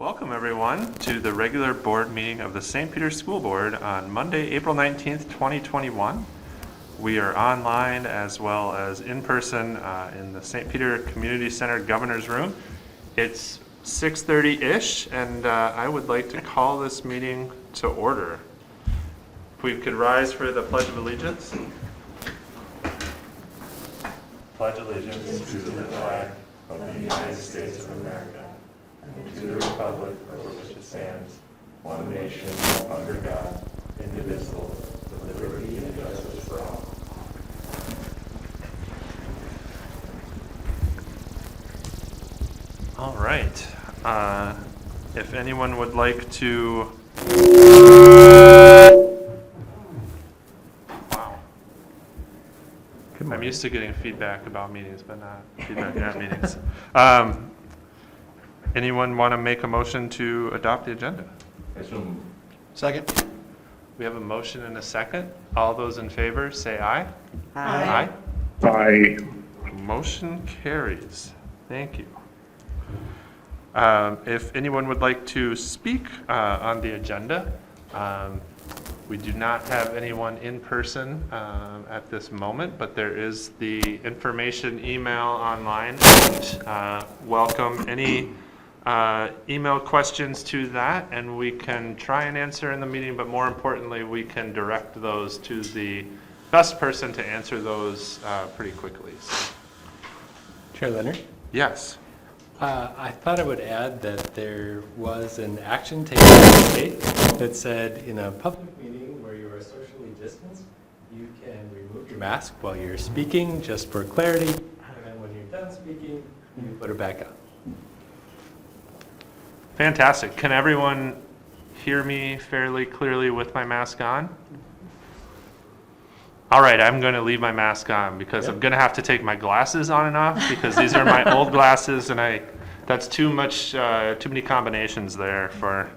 Welcome everyone to the regular board meeting of the St. Peter School Board on Monday, April 19th, 2021. We are online as well as in person in the St. Peter Community Center Governor's Room. It's 6:30-ish and I would like to call this meeting to order. If we could rise for the Pledge of Allegiance. Pledge allegiance to the flag of the United States of America and to the republic for which it stands, one nation, under God, indivisible, with liberty and justice for all. All right. If anyone would like to... Wow. I'm used to getting feedback about meetings, but not feedback at meetings. Anyone want to make a motion to adopt the agenda? Second. We have a motion and a second. All those in favor, say aye. Aye. Aye. Motion carries. Thank you. If anyone would like to speak on the agenda, we do not have anyone in person at this moment, but there is the information email online. Welcome any email questions to that, and we can try and answer in the meeting, but more importantly, we can direct those to the best person to answer those pretty quickly. So. Chair Leonard? Yes. I thought I would add that there was an action taken today that said in a public meeting where you are socially distanced, you can remove your mask while you're speaking, just for clarity, and then when you're done speaking, you put it back on. Fantastic. Can everyone hear me fairly clearly with my mask on? All right, I'm going to leave my mask on because I'm going to have to take my glasses on and off because these are my old glasses, and that's too many combinations there for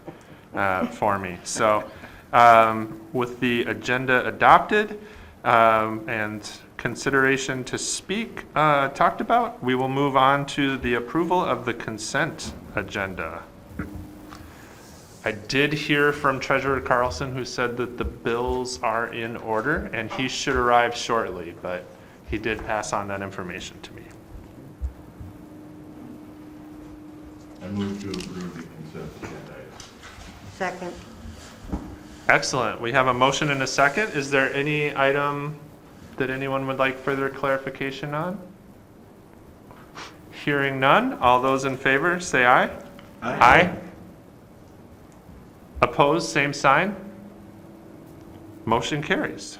me. So, with the agenda adopted and consideration to speak talked about, we will move on to the approval of the consent agenda. I did hear from Treasurer Carlson, who said that the bills are in order and he should arrive shortly, but he did pass on that information to me. I move to approve the consent agenda. Second. Excellent. We have a motion and a second. Is there any item that anyone would like further clarification on? Hearing none, all those in favor say aye. Aye. Opposed, same sign. Motion carries.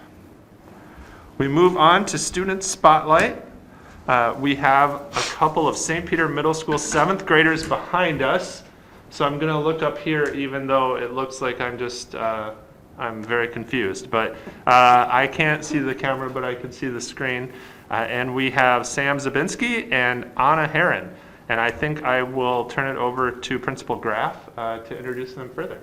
We move on to student spotlight. We have a couple of St. Peter Middle School 7th graders behind us. So I'm going to look up here even though it looks like I'm very confused. But I can't see the camera, but I can see the screen. And we have Sam Zabinski and Anna Herron. And I think I will turn it over to Principal Graff to introduce them further.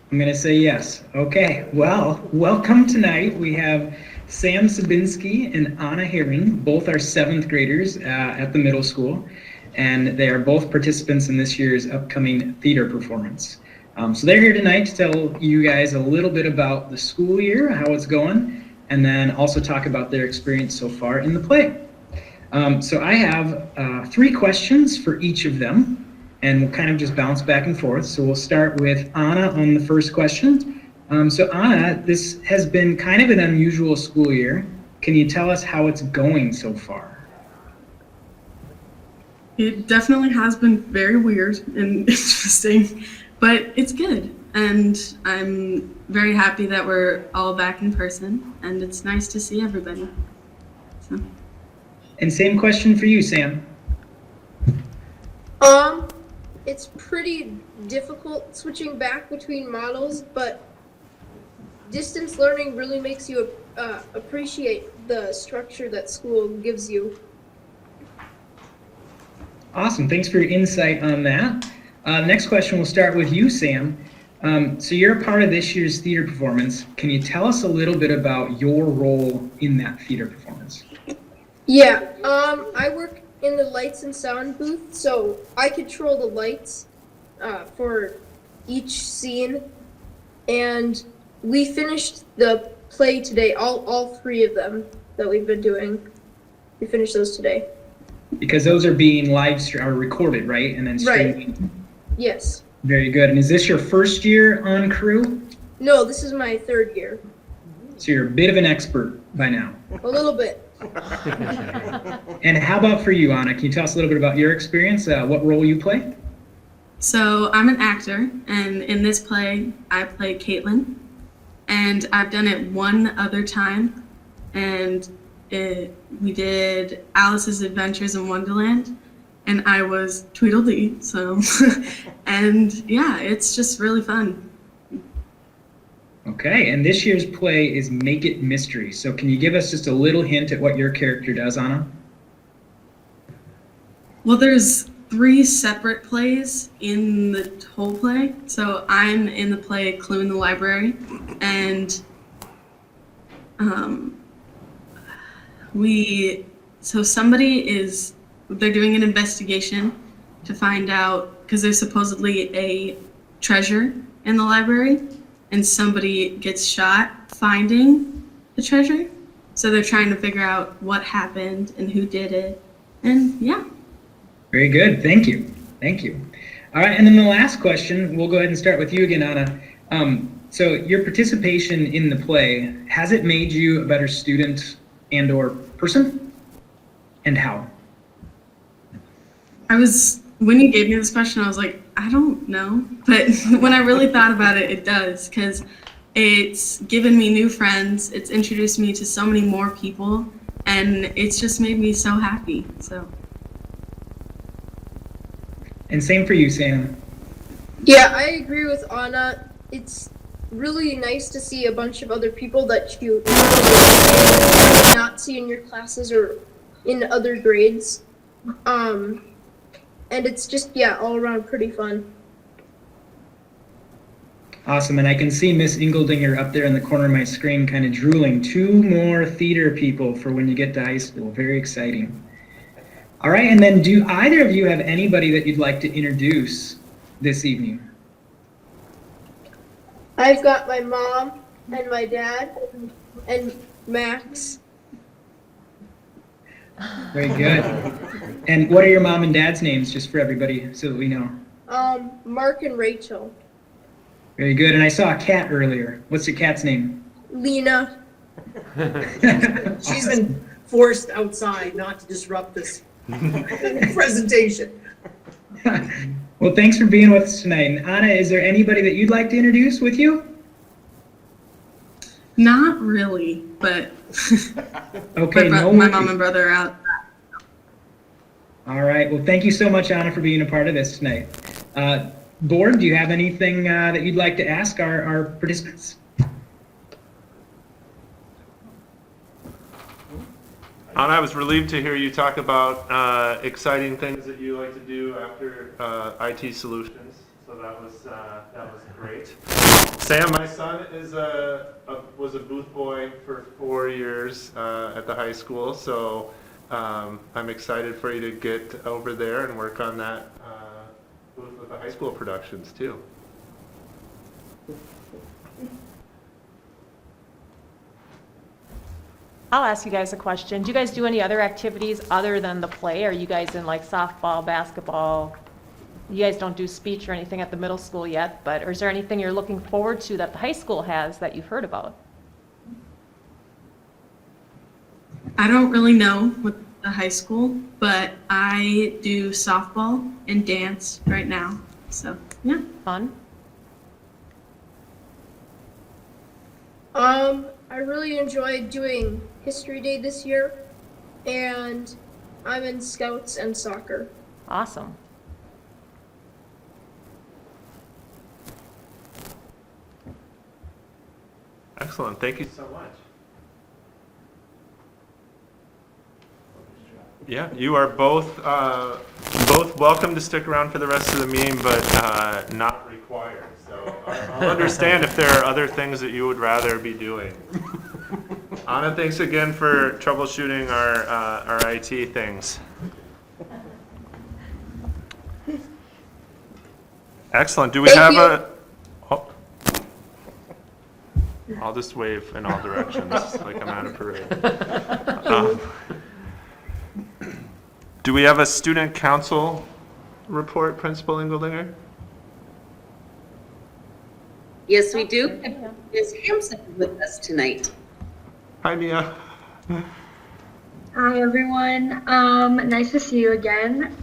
I'm going to say yes. Okay, well, welcome tonight. We have Sam Sabinski and Anna Herring, both are 7th graders at the middle school, and they are both participants in this year's upcoming theater performance. So they're here tonight to tell you guys a little bit about the school year, how it's going, and then also talk about their experience so far in the play. So I have 3 questions for each of them. And we'll kind of just bounce back and forth. So we'll start with Anna on the first question. So Anna, this has been kind of an unusual school year. Can you tell us how it's going so far? It definitely has been very weird and interesting, but it's good. And I'm very happy that we're all back in person, and it's nice to see everybody. So. And same question for you, Sam. It's pretty difficult switching back between models, but distance learning really makes you appreciate the structure that school gives you. Awesome, thanks for your insight on that. Next question, we'll start with you, Sam. So you're a part of this year's theater performance. Can you tell us a little bit about your role in that theater performance? Yeah, I work in the lights and sound booth, so I control the lights for each scene, and we finished the play today. All three of them that we've been doing, we finished those today. Because those are being or recorded, right? And then streamed. Right. Yes. Very good. And is this your first year on crew? No, this is my third year. So you're a bit of an expert by now. A little bit. And how about for you, Anna? Can you tell us a little bit about your experience? What role you play? So I'm an actor, and in this play, I play Caitlin. And I've done it one other time, and we did Alice's Adventures in Wonderland, and I was Tweedledee. So, and yeah, it's just really fun. Okay, and this year's play is Make It Mystery. So can you give us just a little hint at what your character does, Anna? Well, there's 3 separate plays in the whole play. So I'm in the play Clue in the Library, and they're doing an investigation to find out, because there's supposedly a treasure in the library, and somebody gets shot finding the treasure. So they're trying to figure out what happened and who did it. And yeah. Very good. Thank you. Thank you. All right, and then the last question, we'll go ahead and start with you again, Anna. So your participation in the play, has it made you a better student and or person? And how? When you gave me this question, I was like, I don't know. But when I really thought about it, it does, because it's given me new friends, it's introduced me to so many more people, and it's just made me so happy. So. And same for you, Sam. Yeah, I agree with Anna. It's really nice to see a bunch of other people that you not see in your classes or in other grades. And it's just, yeah, all around pretty fun. Awesome, and I can see Miss Ingeldinger up there in the corner of my screen kind of drooling. 2 more theater people for when you get to high school. Very exciting. All right, and then do either of you have anybody that you'd like to introduce this evening? I've got my mom and my dad and Max. Very good. And what are your mom and dad's names, just for everybody, so that we know? Mark and Rachel. Very good. And I saw a cat earlier. What's your cat's name? Lena. She's been forced outside not to disrupt this presentation. Well, thanks for being with us tonight. And Anna, is there anybody that you'd like to introduce with you? Not really, but Okay, my mom and brother are out. All right. Well, thank you so much, Anna, for being a part of this tonight. Board, do you have anything that you'd like to ask our participants? Anna, I was relieved to hear you talk about exciting things that you like to do after IT solutions. So that was great. Sam, my son was a booth boy for 4 years at the high school. So I'm excited for you to get over there and work on that booth with the high school productions too. I'll ask you guys a question. Do you guys do any other activities other than the play? Are you guys in like softball, basketball? You guys don't do speech or anything at the middle school yet, but is there anything you're looking forward to that the high school has that you've heard about? I don't really know with the high school, but I do softball and dance right now. So, yeah. Fun? I really enjoyed doing History Day this year, and I'm in Scouts and soccer. Awesome. Excellent. Thank you so much. Yeah, you are both welcome to stick around for the rest of the meeting, but not required. So I'll understand if there are other things that you would rather be doing. Anna, thanks again for troubleshooting our IT things. Excellent. Do we Thank have you. a? Oh. I'll just wave in all directions like I'm at a parade. Um, do we have a student council report, Principal Engeldinger? Yes, we do. Ms. Hampson with us tonight. Hi, Mia. Hi everyone. Nice to see you again.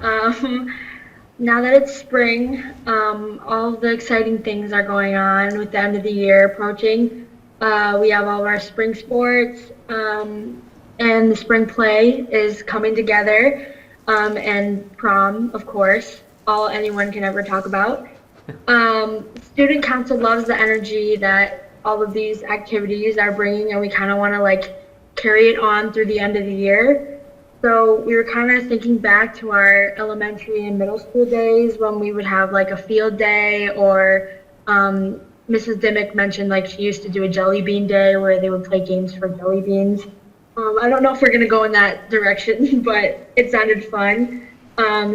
Now that it's spring, all of the exciting things are going on with the end of the year approaching. We have all of our spring sports, and the spring play is coming together, and prom, of course, all anyone can ever talk about. Student council loves the energy that all of these activities are bringing, and we kind of want to like carry it on through the end of the year. So we were kind of thinking back to our elementary and middle school days when we would have like a field day, or Mrs. Dimmick mentioned like she used to do a jelly bean day where they would play games for jelly beans. I don't know if we're going to go in that direction, but it sounded fun.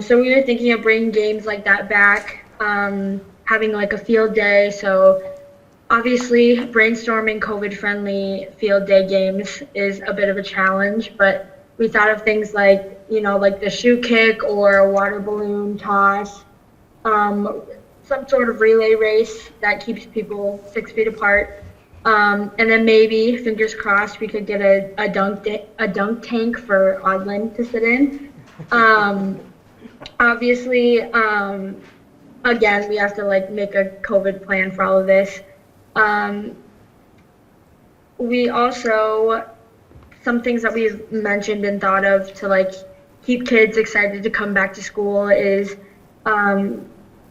So we were thinking of bringing games like that back, having like a field day. So obviously brainstorming COVID-friendly field day games is a bit of a challenge, but we thought of things like, you know, like the shoe kick or a water balloon toss, some sort of relay race that keeps people 6 feet apart. And then maybe, fingers crossed, we could get a dunk tank for Odlin to sit in. Obviously, again, we have to like make a COVID plan for all of this. We also, some things that we've mentioned and thought of to like keep kids excited to come back to school is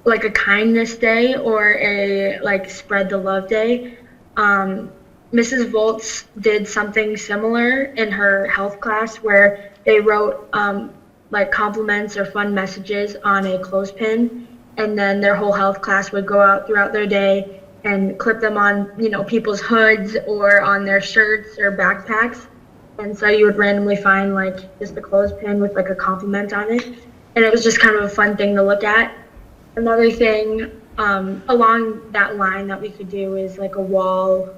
like a kindness day or a like spread the love day. Mrs. Volts did something similar in her health class where they wrote like compliments or fun messages on a clothespin, and then their whole health class would go out throughout their day and clip them on, you know, people's hoods or on their shirts or backpacks. And so you would randomly find like just a clothespin with like a compliment on it. And it was just kind of a fun thing to look at. Another thing along that line that we could do is like a wall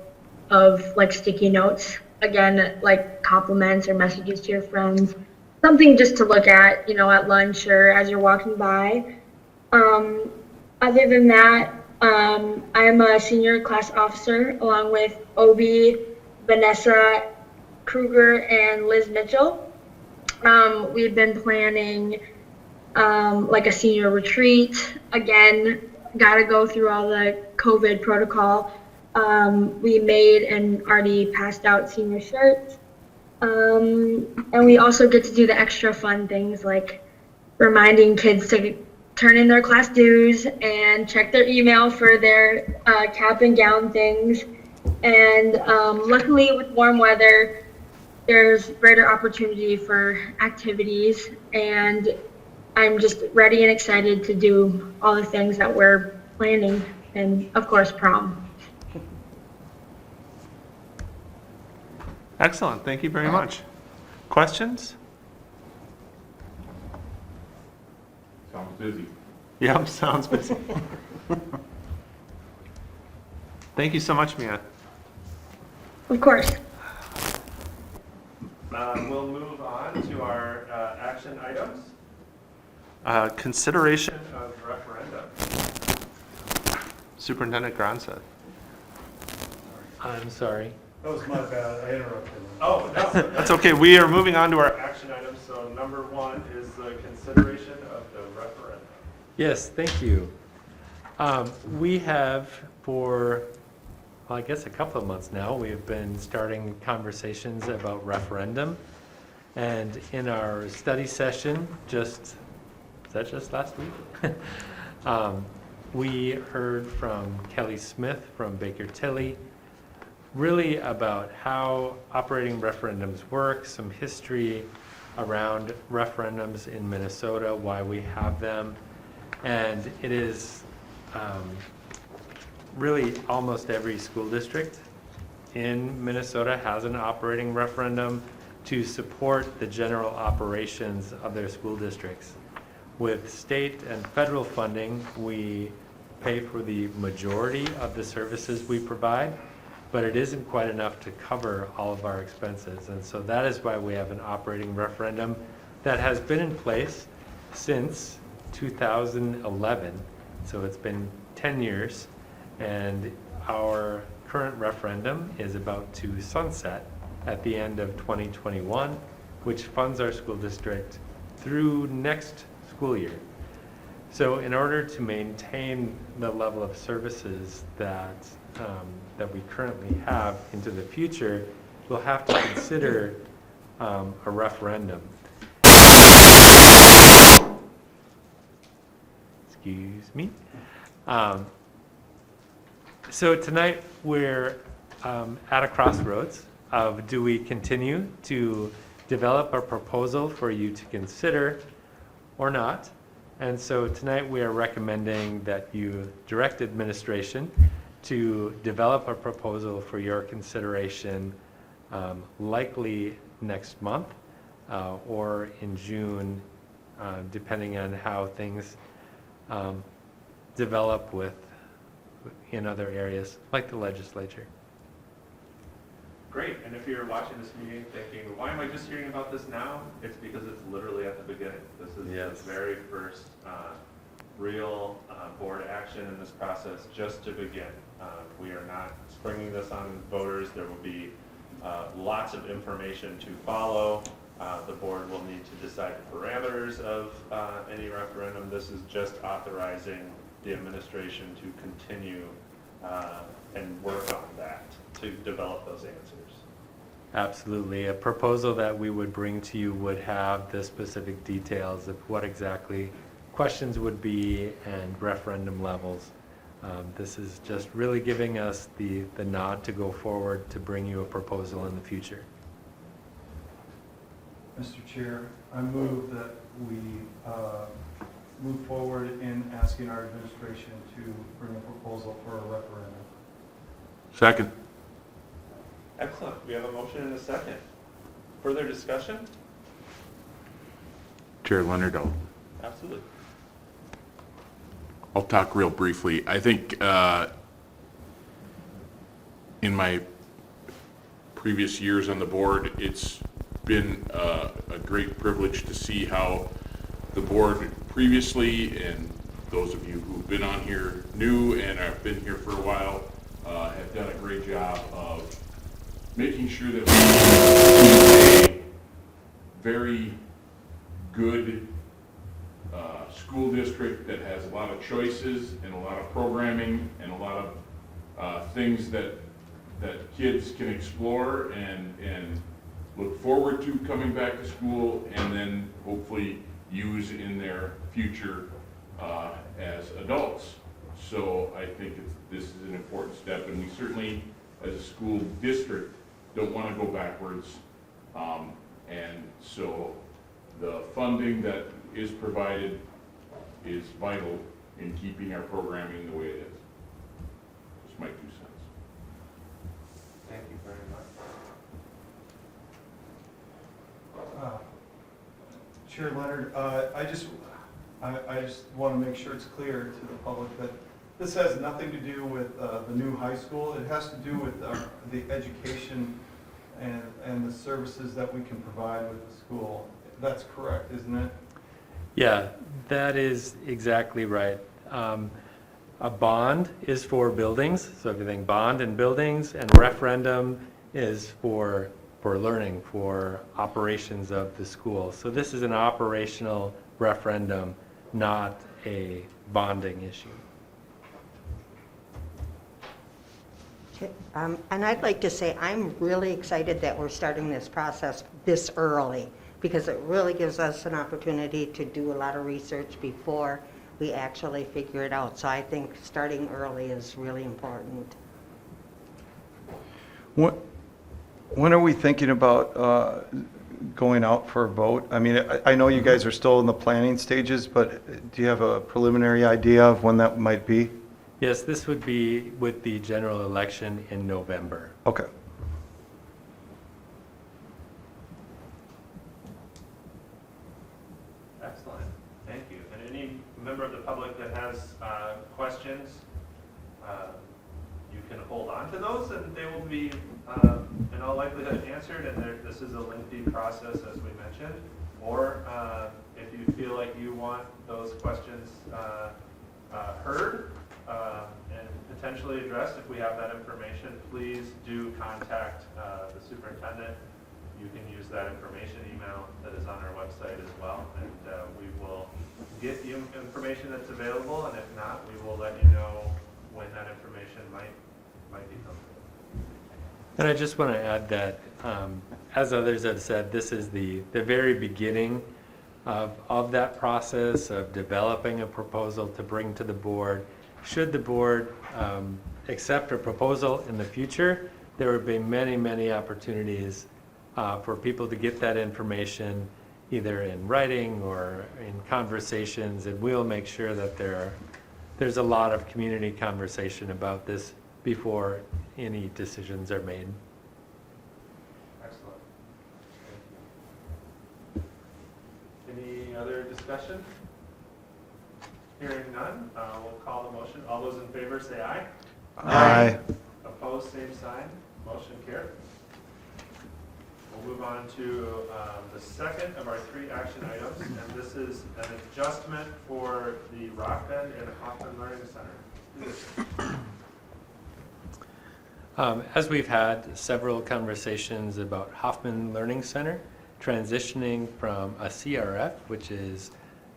of like sticky notes. Again, like compliments or messages to your friends. Something just to look at, you know, at lunch or as you're walking by. Other than that, I am a senior class officer along with Obi, Vanessa Kruger, and Liz Mitchell. We've been planning like a senior retreat. Again, got to go through all the COVID protocol. We made and already passed out senior shirts. And we also get to do the extra fun things like reminding kids to turn in their class dues and check their email for their cap and gown things. And luckily with warm weather, there's greater opportunity for activities, and I'm just ready and excited to do all the things that we're planning, and of course prom. Excellent. Thank you very much. Questions? Sounds busy. Yep, sounds busy. Thank you so much, Mia. Of course. We'll move on to our action items. Consideration of referendum. Superintendent Gronseth. I'm sorry. That was my bad, I interrupted. Oh, no, that's okay. We are moving on to our action items. So number 1 is the consideration of the referendum. Yes, thank you. We have for, well, I guess a couple of months now, we've been starting conversations about referendum. And in our study session, is that just last week? We heard from Kelly Smith from Baker Tilly, really about how operating referendums work, some history around referendums in Minnesota, why we have them. And it is really almost every school district in Minnesota has an operating referendum to support the general operations of their school districts. With state and federal funding, we pay for the majority of the services we provide, but it isn't quite enough to cover all of our expenses. And so that is why we have an operating referendum that has been in place since 2011. So it's been 10 years, and our current referendum is about to sunset at the end of 2021, which funds our school district through next school year. So in order to maintain the level of services that we currently have into the future, we'll have to consider a referendum. Excuse me. So tonight we're at a crossroads of, do we continue to develop a proposal for you to consider or not? And so tonight we are recommending that you direct administration to develop a proposal for your consideration, likely next month or in June, depending on how things develop in other areas, like the legislature. Great, and if you're watching this meeting thinking, why am I just hearing about this now? It's because it's literally at the beginning. This is the very first real board action in this process, just to begin. We are not springing this on voters. There will be lots of information to follow. The board will need to decide the parameters of any referendum. This is just authorizing the administration to continue and work on that, to develop those answers. Absolutely. A proposal that we would bring to you would have the specific details of what exactly questions would be and referendum levels. This is just really giving us the nod to go forward to bring you a proposal in the future. Mr. Chair, I move that we move forward in asking our administration to bring a proposal for a referendum. Second. Excellent. We have a motion and a second. Further discussion? Chair Leonard, Absolutely. I'll talk real briefly. I think in my previous years on the board, it's been a great privilege to see how the board previously, and those of you who've been on here new and have been here for a while, have done a great job of making sure that we keep a very good school district that has a lot of choices and a lot of programming and a lot of things that kids can explore and look forward to coming back to school, and then hopefully use in their future as adults. So I think this is an important step, and we certainly, as a school district, don't want to go backwards. And so the funding that is provided is vital in keeping our programming the way it is. Just my 2 cents. Thank you very much. Chair Leonard, I just want to make sure it's clear to the public that this has nothing to do with the new high school. It has to do with the education and the services that we can provide with the school. That's correct, isn't it? Yeah, that is exactly right. A bond is for buildings, so everything bond and buildings, and referendum is for learning, for operations of the school. So this is an operational referendum, not a bonding issue. And I'd like to say I'm really excited that we're starting this process this early, because it really gives us an opportunity to do a lot of research before we actually figure it out. So I think starting early is really important. When are we thinking about going out for a vote? I mean, I know you guys are still in the planning stages, but do you have a preliminary idea of when that might be? Yes, this would be with the general election in November. Okay. Excellent. Thank you. And any member of the public that has questions, you can hold on to those and they will be in all likelihood answered, and this is a lengthy process as we mentioned. Or if you feel like you want those questions heard and potentially addressed, if we have that information, please do contact the superintendent. You can use that information email that is on our website as well, and we will get you information that's available, and if not, we will let you know when that information might become available. And I just want to add that, as others have said, this is the very beginning of that process of developing a proposal to bring to the board. Should the board accept a proposal in the future, there would be many, many opportunities for people to get that information either in writing or in conversations, and we'll make sure that there's a lot of community conversation about this before any decisions are made. Excellent. Thank you. Any other discussion? Hearing none, we'll call the motion. All those in favor say aye. Aye. Opposed, same sign. Motion carried. We'll move on to the second of our 3 action items, and this is an adjustment for the Rock Bend and Hoffman Learning Center. As we've had several conversations about Hoffman Learning Center transitioning from a CRF, which is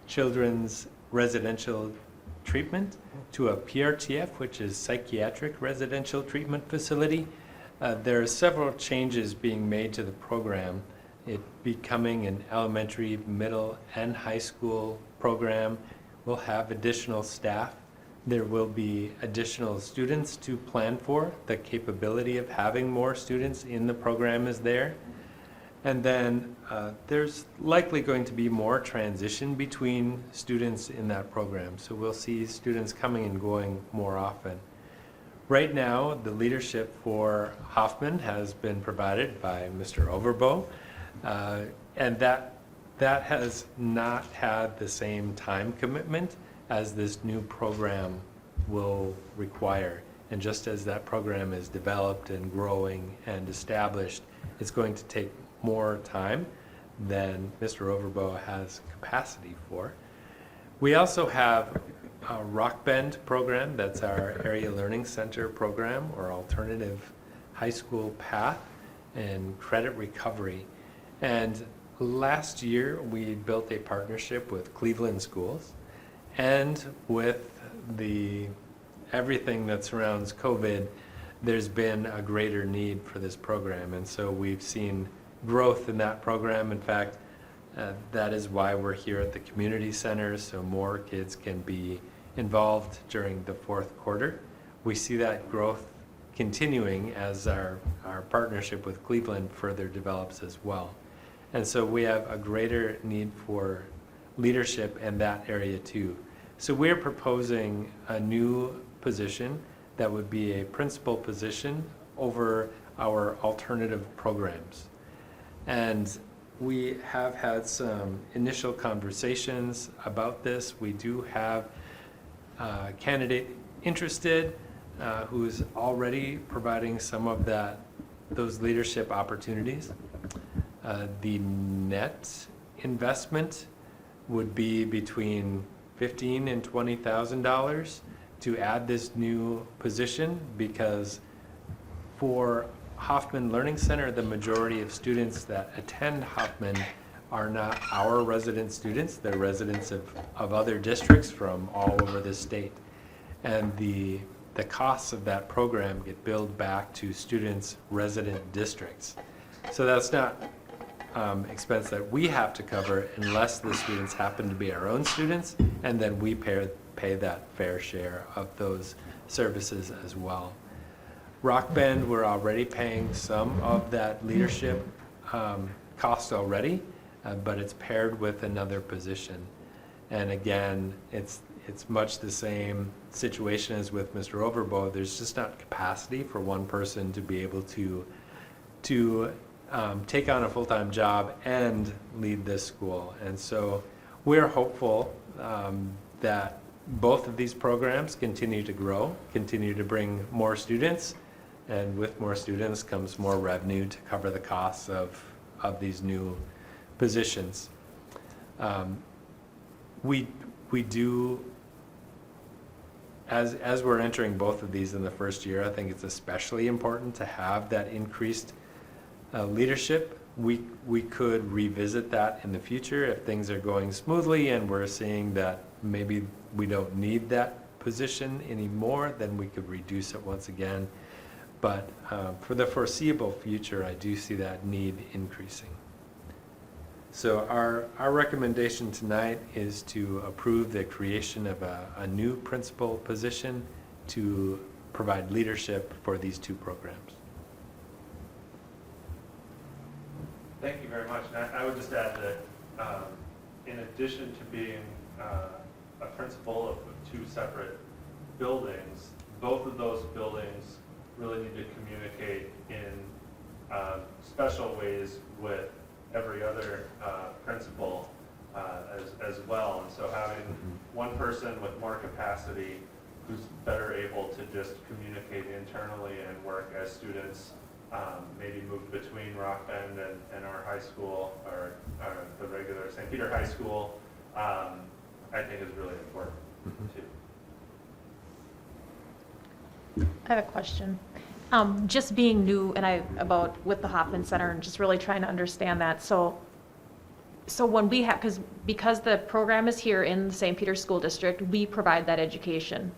Children's Residential Treatment, to a PRTF, which is Psychiatric Residential Treatment Facility, there are several changes being made to the program. It becoming an elementary, middle, and high school program. We'll have additional staff. There will be additional students to plan for. The capability of having more students in the program is there. And then there's likely going to be more transition between students in that program. So we'll see students coming and going more often. Right now, the leadership for Hoffman has been provided by Mr. Overbo, and that has not had the same time commitment as this new program will require. And just as that program is developed and growing and established, it's going to take more time than Mr. Overbo has capacity for. We also have a Rock Bend program, that's our Area Learning Center program, or alternative high school path and credit recovery. And last year, we built a partnership with Cleveland Schools, and with everything that surrounds COVID, there's been a greater need for this program. And so we've seen growth in that program. In fact, that is why we're here at the community center, so more kids can be involved during the 4th quarter. We see that growth continuing as our partnership with Cleveland further develops as well. And so we have a greater need for leadership in that area too. So we're proposing a new position that would be a principal position over our alternative programs. And we have had some initial conversations about this. We do have a candidate interested who's already providing some of those leadership opportunities. The net investment would be between $15,000 and $20,000 to add this new position, because for Hoffman Learning Center, the majority of students that attend Hoffman are not our resident students. They're residents of other districts from all over the state. And the costs of that program get billed back to students' resident districts. So that's not expense that we have to cover unless the students happen to be our own students, and then we pay that fair share of those services as well. Rock Bend, we're already paying some of that leadership cost already, but it's paired with another position. And again, it's much the same situation as with Mr. Overbo. There's just not capacity for one person to be able to take on a full-time job and lead this school. And so we're hopeful that both of these programs continue to grow, continue to bring more students, and with more students comes more revenue to cover the costs of these new positions. We do, as we're entering both of these in the first year, I think it's especially important to have that increased leadership. We could revisit that in the future if things are going smoothly and we're seeing that maybe we don't need that position anymore, then we could reduce it once again. But for the foreseeable future, I do see that need increasing. So our recommendation tonight is to approve the creation of a new principal position to provide leadership for these two programs. Thank you very much. And I would just add that in addition to being a principal of two separate buildings, both of those buildings really need to communicate in special ways with every other principal as well. And so having one person with more capacity who's better able to just communicate internally and work as students maybe move between Rock Bend and our high school or the regular St. Peter High School, I think is really important too. I have a question. Just being new and with the Hoffman Center and just really trying to understand that. So when we have, because the program is here in the St. Peter School District, we provide that education.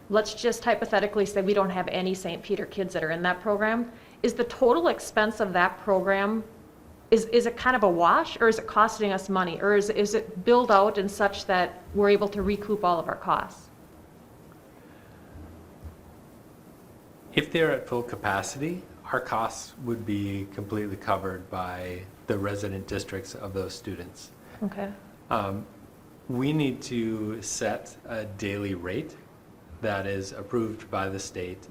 Let's just hypothetically say we don't have any St. Peter kids that are in that program. Is the total expense of that program, is it kind of a wash, or is it costing us money? Or is it billed out in such that we're able to recoup all of our costs? If they're at full capacity, our costs would be completely covered by the resident districts of those students. Okay. We need to set a daily rate that is approved by the state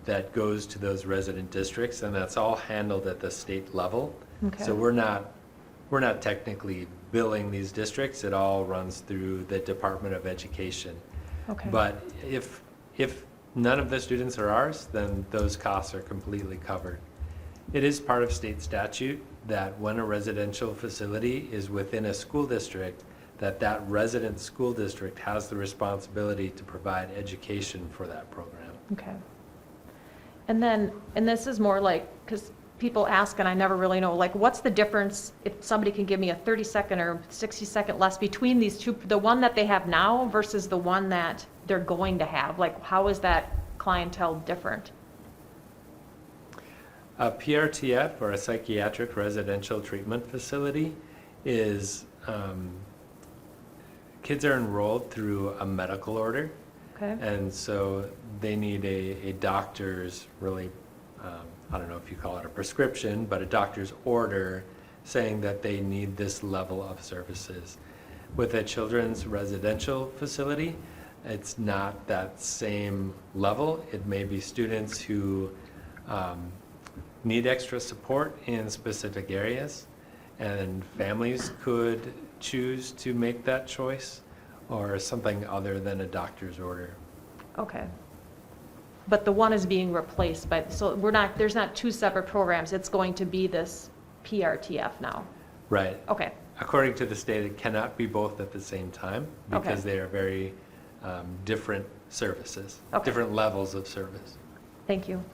that goes to those resident districts, and that's all handled at the state level. Okay. So we're not technically billing these districts. It all runs through the Department of Education. Okay. But if none of the students are ours, then those costs are completely covered. It is part of state statute that when a residential facility is within a school district, that resident school district has the responsibility to provide education for that program. Okay. And this is more like, because people ask and I never really know, like, what's the difference, if somebody can give me a 30-second or 60-second less between these two, the one that they have now versus the one that they're going to have? Like, how is that clientele different? A PRTF, or a psychiatric residential treatment facility, is kids are enrolled through a medical order. Okay. And so they need a doctor's, really, I don't know if you call it a prescription, but a doctor's order saying that they need this level of services. With a children's residential facility, it's not that same level. It may be students who need extra support in specific areas, and families could choose to make that choice, or something other than a doctor's order. Okay. But the one is being replaced by, so there's not two separate programs, it's going to be this PRTF now? Right. Okay. According to the state, it cannot be both at the same time because they are very different services, different levels of service. Thank you.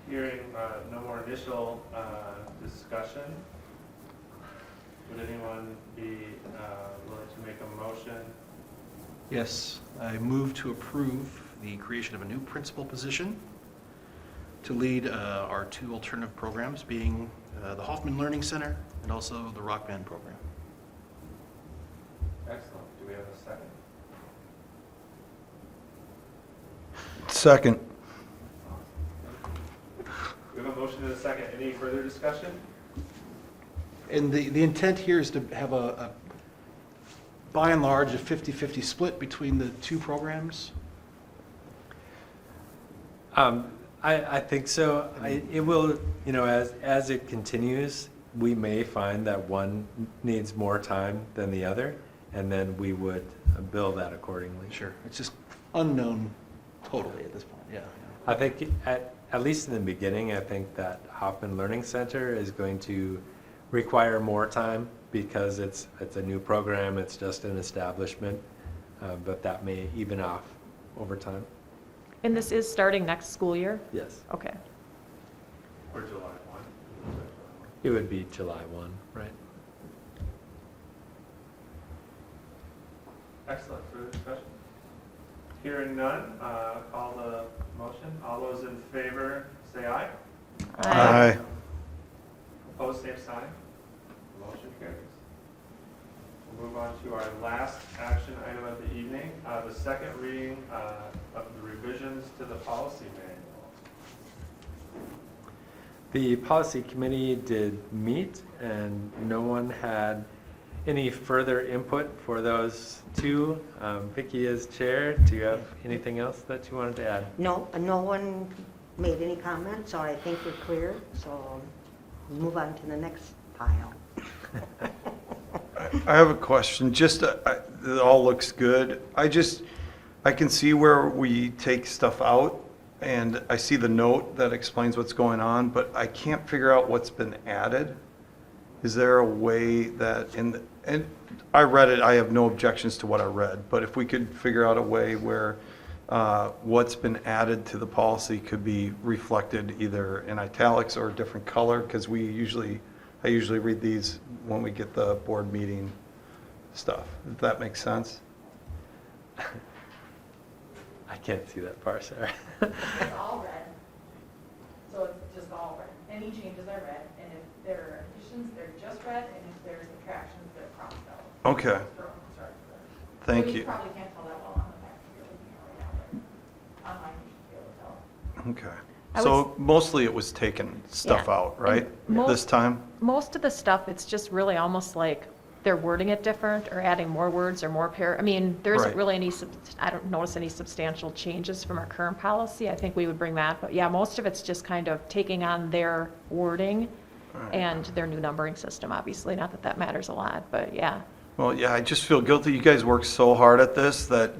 Hearing no more initial discussion, would anyone be willing to make a motion? Yes, I move to approve the creation of a new principal position to lead our two alternative programs, being the Hoffman Learning Center and also the Rock Band program. Excellent. Do we have a second? Second. We have a motion and a second. Any further discussion? And the intent here is to have by and large, a 50-50 split between the two programs? I think so. It will, as it continues, we may find that one needs more time than the other, and then we would bill that accordingly. Sure, it's just unknown totally at this point, yeah. I think at least in the beginning, I think that Hoffman Learning Center is going to require more time because it's a new program, it's just an establishment, but that may even off over time. And this is starting next school year? Yes. Okay. Or July 1. It would be July 1, right? Excellent. Further discussion? Hearing none, call the motion. All those in favor, say aye. Aye. Opposed, same sign. Motion carries. We'll move on to our last action item of the evening, the second reading of the revisions to the policy manual. The policy committee did meet, and no one had any further input for those two. Vicki is chair. Do you have anything else that you wanted to add? No, no one made any comments, so I think we're clear. So we'll move on to the next pile. I have a question, just, it all looks good. I can see where we take stuff out, and I see the note that explains what's going on, but I can't figure out what's been added. Is there a way that, and I read it, I have no objections to what I read, but if we could figure out a way where what's been added to the policy could be reflected either in italics or a different color, because I usually read these when we get the board meeting stuff, if that makes sense. I can't see that far, Sarah. It's all red. So it's just all red. Any changes are red, and if there are additions, they're just red, and if there's subtractions, they're crossed out. Okay, thank you. probably can't tell that well on the back if you're looking at it right now, but online you should be able to tell. Okay. I So mostly it was taking stuff Yeah. out, right, And this time? Most of the stuff, it's just really almost like they're wording it different or adding more words or more I mean, there isn't Right. really any, I don't notice any substantial changes from our current policy. I think we would bring that, but yeah, most of it's just kind of taking on their wording Right. and their new numbering system, obviously. Not that that matters a lot, but yeah. Well, yeah, I just feel guilty. You guys worked so hard at this that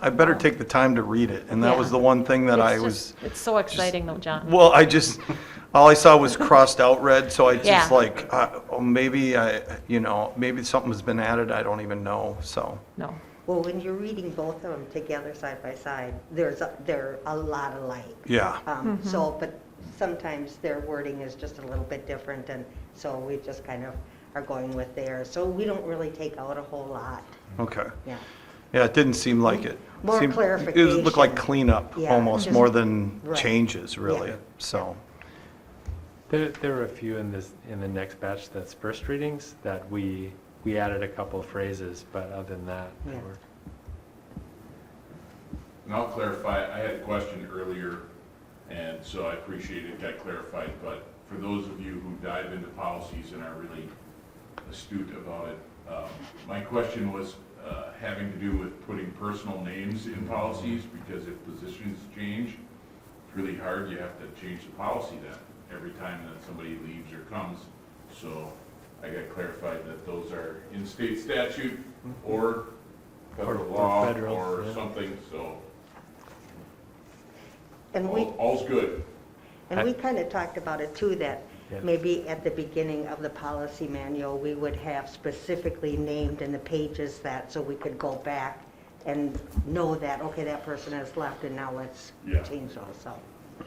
I better take the time to read it. And that Yeah. was the one thing that It's I just- was, It's so exciting though, John. well, all I saw was crossed out red, so I Yeah. just like, maybe maybe something's been added, I don't even know, so. No. Well, when you're reading both of them together side by side, they're a lot alike. Yeah, So, but sometimes their wording is just a little bit different, and so we just kind of are going with theirs. So we don't really take out a whole lot, okay. yeah. Yeah, it didn't seem like it. More It clarification. looked like cleanup, Yeah, almost, just- more than right. changes, really, Yeah. so. There were a few in the next batch that's first readings that we added a couple of phrases, but other than that, they Yeah. were. And I'll clarify, I had a question earlier, and so I appreciate it got clarified, but for those of you who dive into policies and are really astute about it, my question was having to do with putting personal names in policies, because if positions change, it's really hard, you have to change the policy then, every time that somebody leaves or comes. So I got clarified that those are in state statute or federal Or law federal, or yeah. something, so And we, all's good. and we kind of talked about it too, that Yeah. maybe at the beginning of the policy manual, we would have specifically named in the pages that, so we could go back and know that, okay, that person has left and now let's Yeah. change those, so.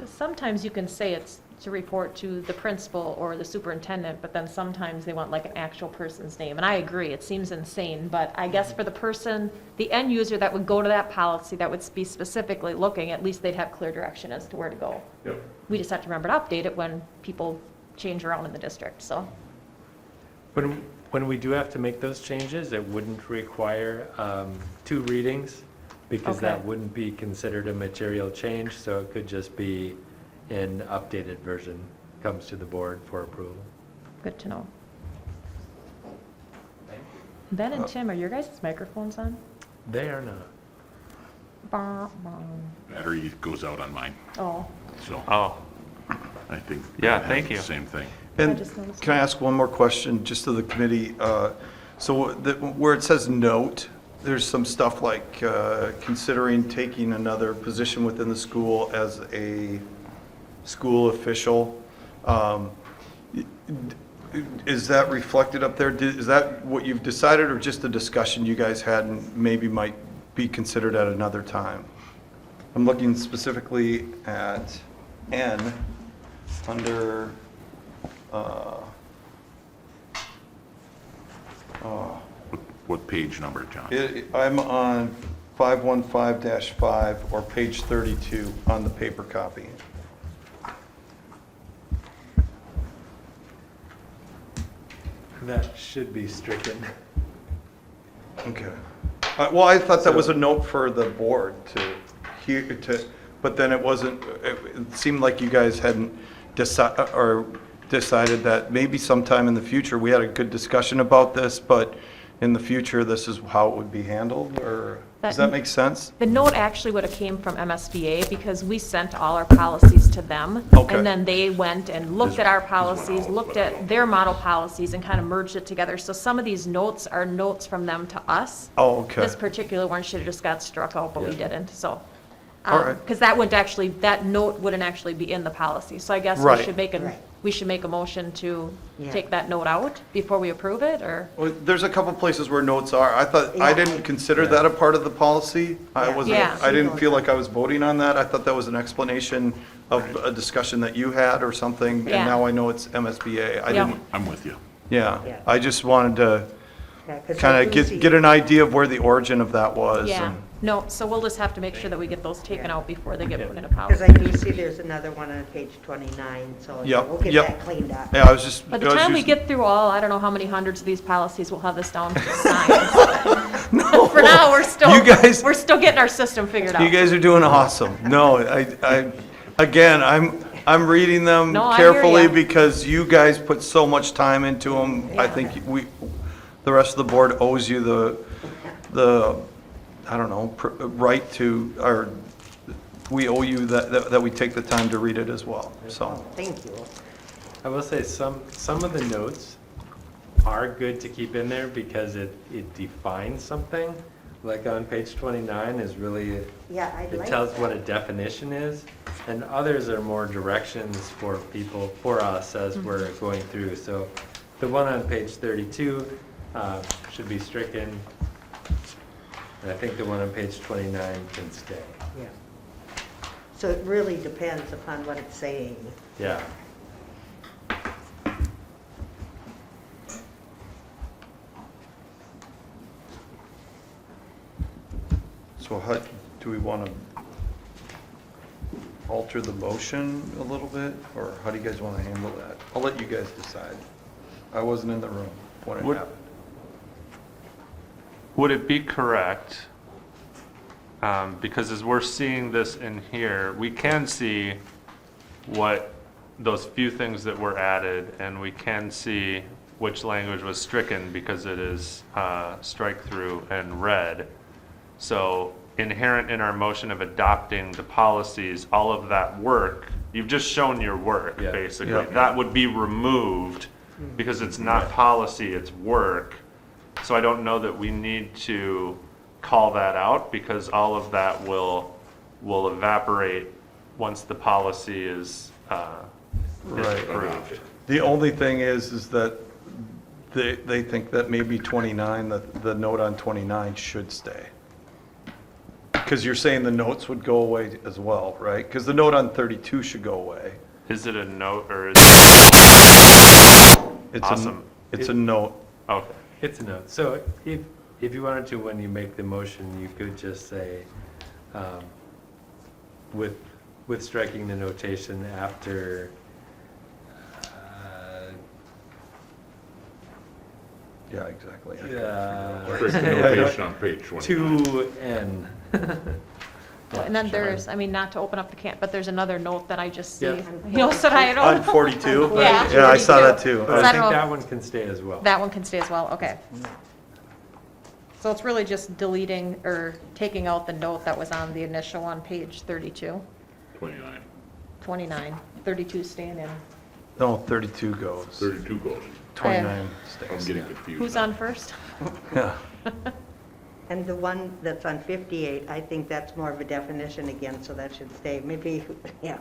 Sometimes you can say it's to report to the principal or the superintendent, but then sometimes they want like an actual person's name. And I agree, it seems insane, but I guess for the person, the end user that would go to that policy, that would be specifically looking, at least they'd have clear direction as to where to go. Yep. We just have to remember to update it when people change around in the district, so. When we do have to make those changes, it wouldn't require 2 readings, because that Okay. wouldn't be considered a material change, so it could just be an updated version, comes to the board for approval. Good to know. Ben and Tim, are your guys' microphones on? They are not. Bah, bah. Battery goes out on mine, Oh, so Oh, I think. Yeah, that thank has you. the Same thing. I And just noticed can I ask one more question, just to the committee? So where it says note, there's some stuff like considering taking another position within the school as a school official. Is that reflected up there? Is that what you've decided, or just a discussion you guys had and maybe might be considered at another time? I'm looking specifically at N, under, What page number, John? I'm on 515-5 or page 32 on the paper copy. That should be stricken. Okay. Well, I thought that was a note for the board to hear, but then it wasn't, it seemed like you guys hadn't decided that maybe sometime in the future, we had a good discussion about this, but in the future, this is how it would be handled, or, does that make sense? The note actually would have came from MSBA because we sent all our policies to them. Okay. And then they went and looked at our policies, looked at their model policies and kind of merged it together. So some of these notes are notes from them to us. Oh, okay. This particular one should have just got struck out, but we didn't, so. All right. Because that wouldn't actually, that note wouldn't actually be in the policy. So I guess we Right. should make Right. we should make a motion to Yeah. take that note out before we approve it, or? Well, there's a couple places where notes are. I thought, I Yeah. didn't consider that a part of the policy. I Yeah. wasn't, Yeah. I didn't feel like I was voting on that. I thought that was an explanation of a discussion that you had or something, Yeah. and now I know it's MSBA. I Yeah. didn't, I'm with you. yeah. Yeah. I just wanted to Yeah, 'cause I kind do of see- get an idea of where the origin of that was. Yeah, and- no, so we'll just have to make sure that we get those taken Yeah. out before they get put in a Because I policy. do see there's another one on page 29, so Yep, we'll get yep. that cleaned up. Yeah, I was just. By I the was time we using- get through all, I don't know how many hundreds of these policies, we'll have this down to science. For now, we're still, You guys- we're still getting our system figured out. You guys are doing awesome. No, again, I'm reading them No, I hear carefully ya. because you guys put so much time into them. I Yeah. think the rest of the board owes you the, I don't know, right to, or we owe you that we take the time to read it as well, so. Thank you. I will say some of the notes are good to keep in there because it defines something. Like on page 29 is really, Yeah, I'd it like tells that. what a definition is. And others are more directions for people, for us as we're going through. So the one on page 32 should be stricken. And I think the one on page 29 can stay. Yeah. So it really depends upon what it's saying. Yeah. So how, do we want to alter the motion a little bit, or how do you guys want to handle that? I'll let you guys decide. I wasn't in the room when it Would- happened. Would it be correct, because as we're seeing this in here, we can see what those few things that were added, and we can see which language was stricken because it is strike through and red. So inherent in our motion of adopting the policies, all of that work, you've just shown your work, Yeah. basically. Yeah. That would be removed because it's not policy, it's work. So I don't know that we need to call that out because all of that will evaporate once the policy is Right. approved. The only thing is that they think that maybe 29, the note on 29 should stay. Because you're saying the notes would go away as well, right? Because the note on 32 should go away. Is it a note or is It's Awesome. It's a note. okay. It's a note. So if you wanted to, when you make the motion, you could just say, with striking the notation after, Yeah, exactly. Where's the notation on page 29? 2N. And then there's, I mean, not to open up the can, but there's another note that I just see, Yeah. you know, so that I On don't, 42? Yeah, Yeah, I saw 42. that too. But Is that I think all- that one can stay as well. that one can stay as well, okay. So it's really just deleting or taking out the note that was on the initial on page 32, 29. 29, 32 staying in. No, 32 goes. 32 goes. 29 I'm stays. getting confused. Who's now. on first? Yeah. And the one that's on 58, I think that's more of a definition again, so that should stay. Maybe, yeah.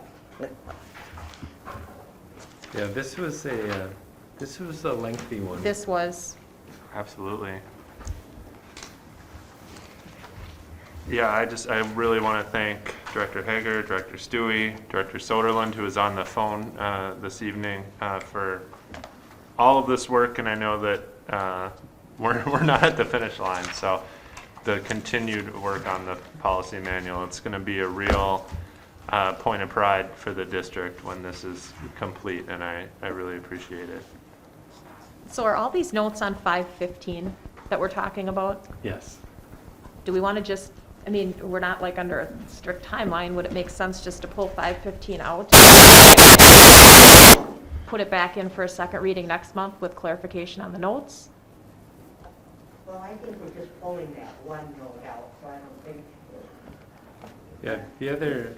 Yeah, this was a lengthy one. This was, Absolutely. Yeah, I really want to thank Director Hager, Director Stewie, Director Soderlund, who is on the phone this evening, for all of this work, and I know that we're not at the finish line, so the continued work on the policy manual, it's going to be a real point of pride for the district when this is complete, and I really appreciate it. so are all these notes on 515 that we're talking about? Yes. Do we want to just, I mean, we're not like under a strict timeline. Would it make sense just to pull 515 out? Put it back in for a second reading next month with clarification on the notes? Well, I think we're just pulling that one note out, so I don't think. Yeah, the other,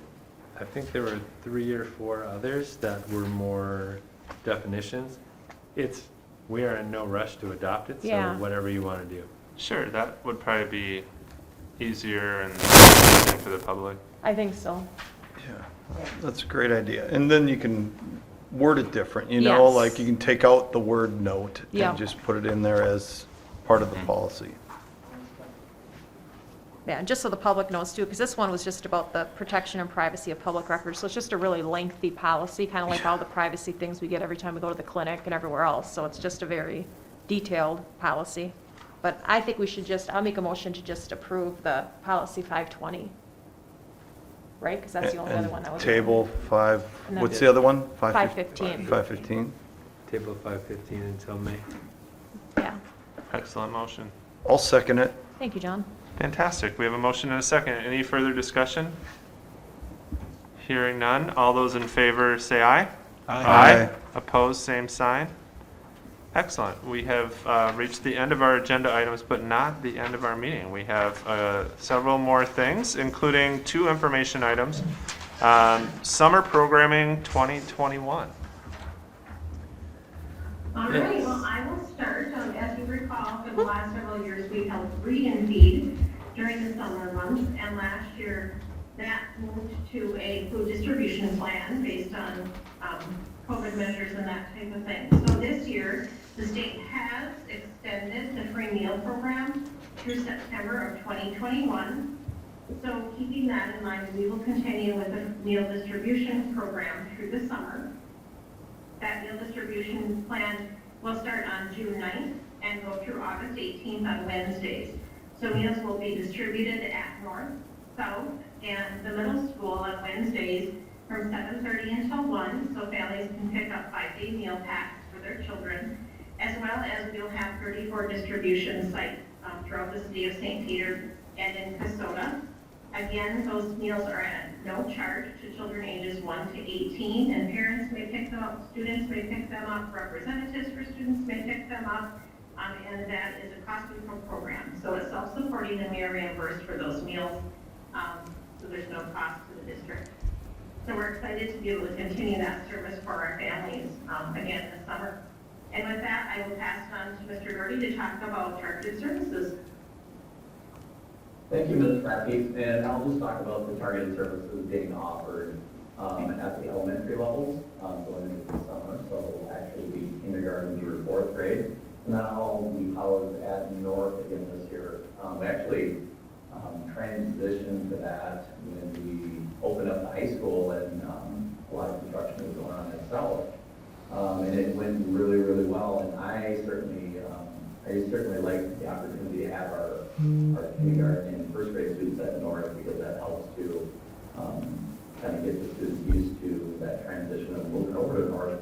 I think there were 3 or 4 others that were more definitions. We are in no rush to adopt it, so Yeah. whatever you want to do. Sure, that would probably be easier and easier for the public. I think so. Yeah, that's a great idea. And then you can word it different, you know, Yes. like you can take out the word note Yeah. and just put it in there as part of the policy. Yeah, and just so the public knows too, because this one was just about the protection and privacy of public records, so it's just a really lengthy policy, kind of like all the privacy things we get every time we go to the clinic and everywhere else, so it's just a very detailed policy. But I think we should I'll make a motion to just approve the policy 520. Right, because that's the only other one that was. Table 5, And then- what's the other one? 515. 515. Table 515 until May. Yeah, Excellent motion. I'll second it. thank you, John. Fantastic. We have a motion and a second. Any further discussion? Hearing none. All those in favor say aye. Aye. Opposed, same sign. Excellent. We have reached the end of our agenda items, but not the end of our meeting. We have several more things, including 2 information items. Summer Programming 2021. All right, well, I will start. As you recall, for the last several years, we've held Read and Feed during the summer months, and last year, that moved to a food distribution plan based on COVID measures and that type of thing. So this year, the state has extended the free meal program through September of 2021. So keeping that in mind, we will continue with the meal distribution program through the summer. That meal distribution plan will start on June 9th and go through August 18th on Wednesdays. So meals will be distributed at North, South, and the middle school on Wednesdays from 7:30 until 1, so families can pick up 5-day meal packs for their children, as well as we'll have 34 distribution sites throughout the city of St. Peter and in Kasota. Again, those meals are at no charge to children ages 1 to 18, and parents may pick them up, students may pick them up, representatives for students may pick them up, and that is a cost-neutral program. So it's self-supporting, and we are reimbursed for those meals, so there's no cost to the district. So we're excited to be able to continue that service for our families again this summer. And with that, I will pass it on to Mr. Doherty to talk about targeted services. Thank you, Ms. Pratt, and I'll just talk about the targeted services being offered at the elementary levels going into the summer. So it'll actually be kindergarten through 4th grade. And then I'll be housed at North again this year. We actually transitioned to that when we opened up the high school, and a lot of construction was going on at South. And it went really, really well, and I certainly like the opportunity to have our kindergarten and 1st grade students at North, because that helps to kind of get the students used to that transition of moving over to North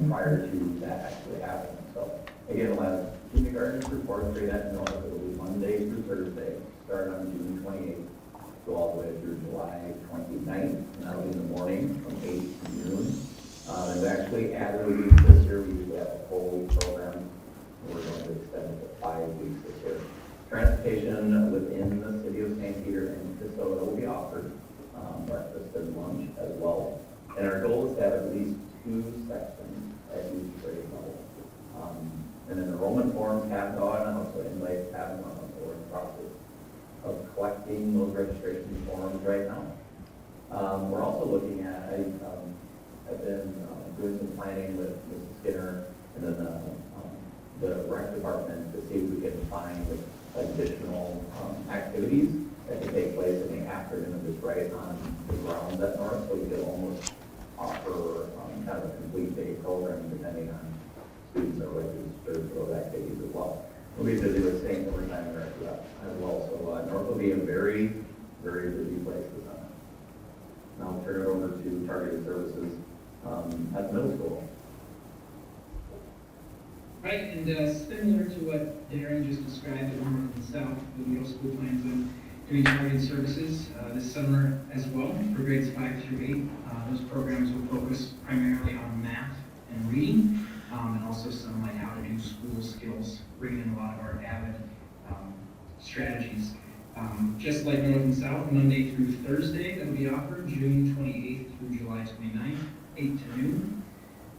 prior to that actually happening. So again, we'll have kindergarten through 4th grade at North. It'll be Monday through Thursday, start on June 28th, go all the way through July 29th, and that'll be in the morning from 8 to noon. And we actually added a week this year. We usually have a full week program. We're going to extend it to 5 weeks this year. Transportation within the city of St. Peter and Kasota will be offered, breakfast and lunch as well. And our goal is to have at least 2 sections forms have gone out, so invites have gone out, so we're in the process of collecting those registration forms right now. We're also looking at, I've been doing some planning with Mrs. Skinner and then the rec department to see if we can find additional activities that can take place in the afternoon, just right on the grounds at North, so we can almost offer kind of a complete day program depending on students are registered for those activities as well. We'll be busy with St. Overtime there as well, so North will be a very, very busy place this summer. Now I'll turn it over to targeted services at the middle school. Right, and similar to what Darren just described at North and South, the middle school plans on doing targeted services this summer as well for grades 5 through 8. Those programs will focus primarily on math and reading, and also some like how to do school skills, bringing in a lot of our AVID strategies. Just like North and South, Monday through Thursday, that'll be offered June 28th through July 29th, 8 to noon.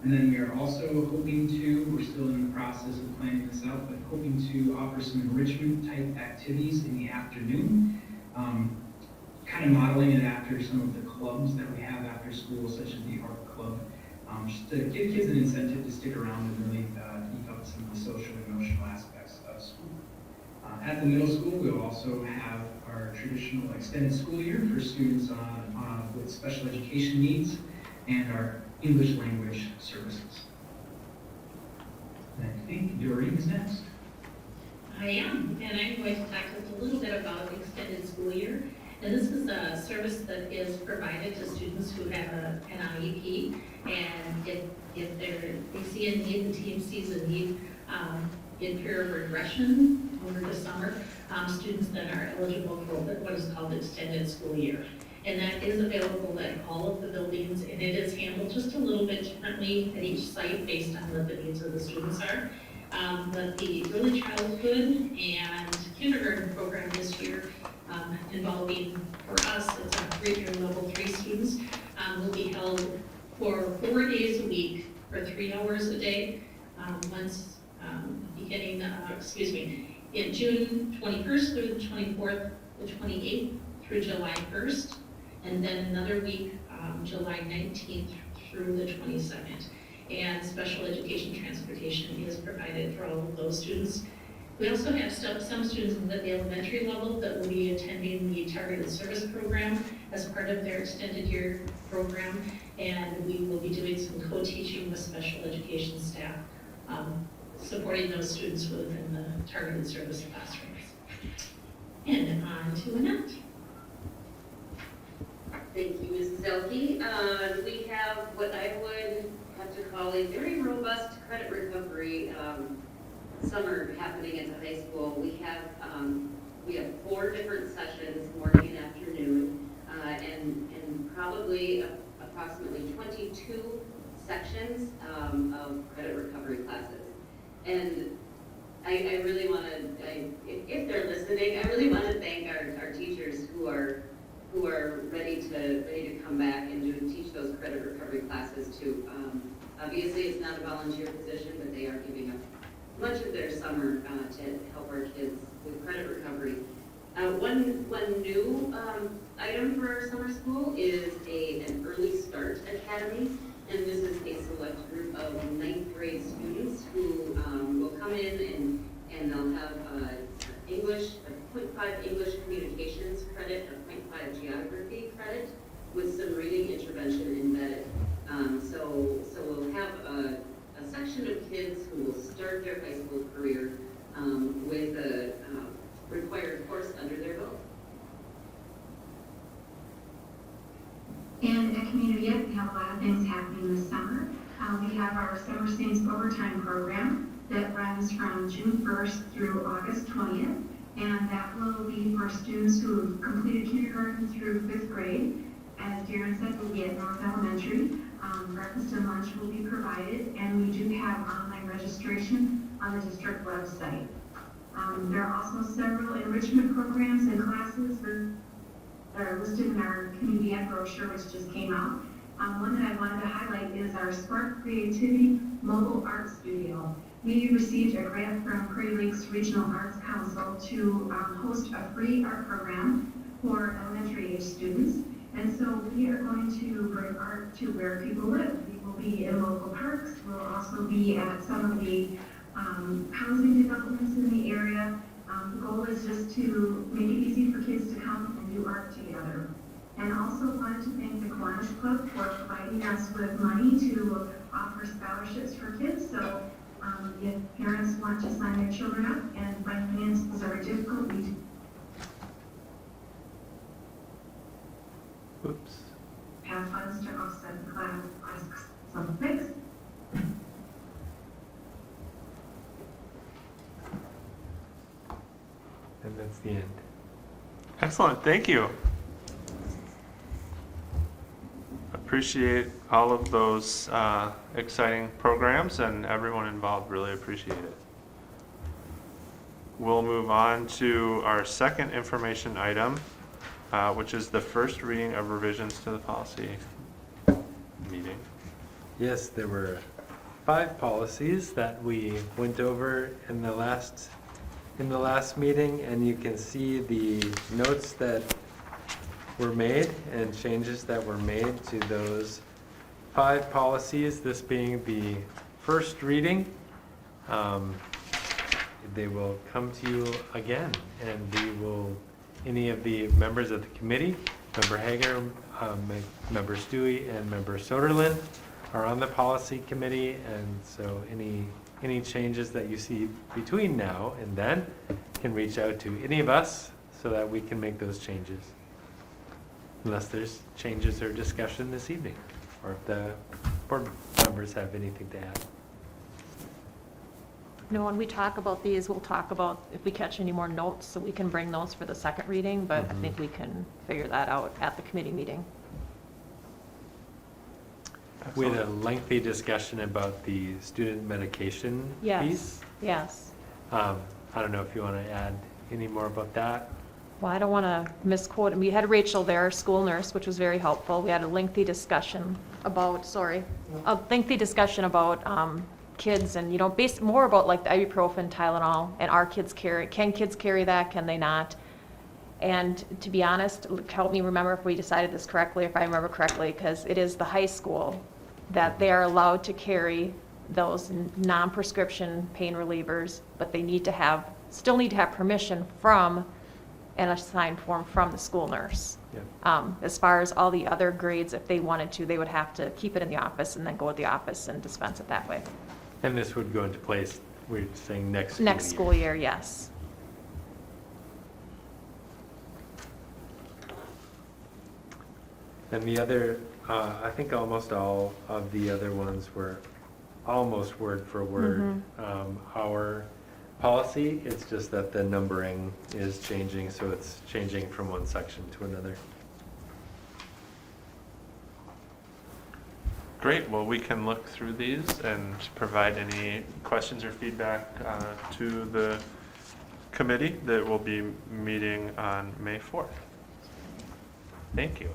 And then we are also hoping to, we're still in the process of planning this out, but hoping to offer some enrichment type activities in the afternoon, kind of modeling it after some of the clubs that we have after school, such as the art club, just to give kids an incentive to stick around and really beef up some of the social and emotional aspects of school. At the middle school, we'll also have our traditional extended school year for students with special education needs and our English language services. And I think Doreen is next. I am, and I'm going to talk just a little bit about extended school year. And this is a service that is provided to students who have an IEP. And if they see a need, the team sees a need in peer regression over the summer, students that are eligible for what is called extended school year. And that is available at all of the buildings, and it is handled just a little bit differently at each site based on what the needs of the students are. But the early childhood and kindergarten program this year, involving, for us, it's level 3 students, will be held for 4 days a week for 3 hours a day, beginning, in June 21st through the 24th, the 28th through July 1st. And then another week, July 19th through the 22nd. And special education transportation is provided for all of those students. We also have some students at the elementary level that will be attending the targeted service program as part of their extended year program. And we will be doing some co-teaching with special education staff, supporting those students within the targeted service classrooms. And on to Annette. Thank you, Mrs. Zelke. We have what I would have to call a very robust credit recovery summer happening at the high school. We have 4 different sessions, morning and afternoon, and probably approximately 22 sections of credit recovery classes. And I really want to, if they're listening, I really want to thank our teachers who are ready to come back and teach those credit recovery classes too. Obviously, it's not a volunteer position, but they are giving up much of their summer to help our kids with credit recovery. One new item for our summer school is an early start academy, and this is a select group of 9th grade students who will come in and they'll have English, a 0.5 English communications credit, a 0.5 geography credit with some reading intervention embedded. So we'll have a section of kids who will start their high school career with a required course under their belt. And at Community Ed, we have a lot of things happening this summer. We have our Summer Saints Overtime program that runs from June 1st through August 20th. And that will be for students who have completed kindergarten through 5th grade. As Darren said, we'll be at North Elementary. Breakfast and lunch will be provided, and we do have online registration on the district website. There are also several enrichment programs and classes that are listed in our Community Ed brochure, which just came out. One that I wanted to highlight is our Spark Creativity Mobile Art Studio. we received a grant from Prairie Lakes Regional Arts Council to host a free art program for elementary age students. And so we are going to bring art to where people live. We will be in local parks. We'll also be at some of the housing developments in the area. The goal is just to make it easy for kids to come and do art together. And also wanted to thank the Kiwanis Club for providing us with money to offer scholarships for kids. So if parents want to sign their children up and finances are difficult, we Oops. have funds to offset the class some things. And that's the end. Excellent, thank you. Appreciate all of those exciting programs and everyone involved, really appreciate it. We'll move on to our second information item, which is the first reading of revisions to the policy meeting. Yes, there were 5 policies that we went over in the last meeting, and you can see the notes that were made and changes that were made to those 5 policies, this being the first reading. They will come to you again, and we will, any of the members of the committee, Member Hager, Member Stewie, and Member Soderlin are on the policy committee, and so any changes that you see between now and then can reach out to any of us so that we can make those changes. Unless there's changes or discussion this evening, or if the board members have anything to add. No, when we talk about these, we'll talk about if we catch any more notes, so we can bring those for the second reading, but I think we can figure that out at the committee meeting. We had a lengthy discussion about the student medication piece. Yes, yes. I don't know if you want to add any more about that. Well, I don't want to misquote him. We had Rachel there, our school nurse, which was very helpful. We had a lengthy discussion about, kids and, more about like the ibuprofen, Tylenol, and our kids can kids carry that, can they not? And to be honest, help me remember if we decided this correctly, if I remember correctly, because it is the high school that they are allowed to carry those non-prescription pain relievers, but they still need to have permission from and a signed form from the school nurse. Yeah. As far as all the other grades, if they wanted to, they would have to keep it in the office and then go to the office and dispense it that way. And this would go into place, we're saying next school year. Next school year, yes. And the other, I think almost all of the other ones were almost word for word our policy. It's just that the numbering is changing, so it's changing from one section to another. Great, well, we can look through these and provide any questions or feedback to the committee that will be meeting on May 4th. Thank you.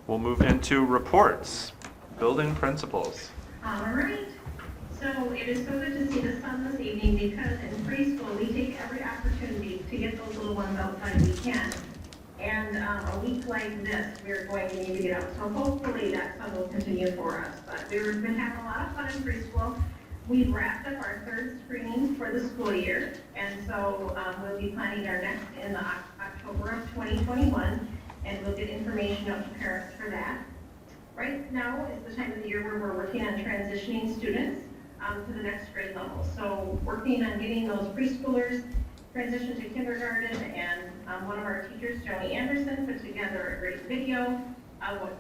We'll move into reports, building principals. All right. So it is so good to see the sun this evening because in preschool we take every opportunity to get those little ones outside we can. And a week like this, we're going to need to get out. So hopefully that sun will continue for us. But we've been having a lot of fun in preschool. We've wrapped up our 3rd screening for the school year. And so we'll be planning our next in the October of 2021. And we'll get information out to parents for that. Right now is the time of the year where we're working on transitioning students to the next grade level. So working on getting those preschoolers transitioned to kindergarten, and one of our teachers, Joni Anderson, put together a great video of what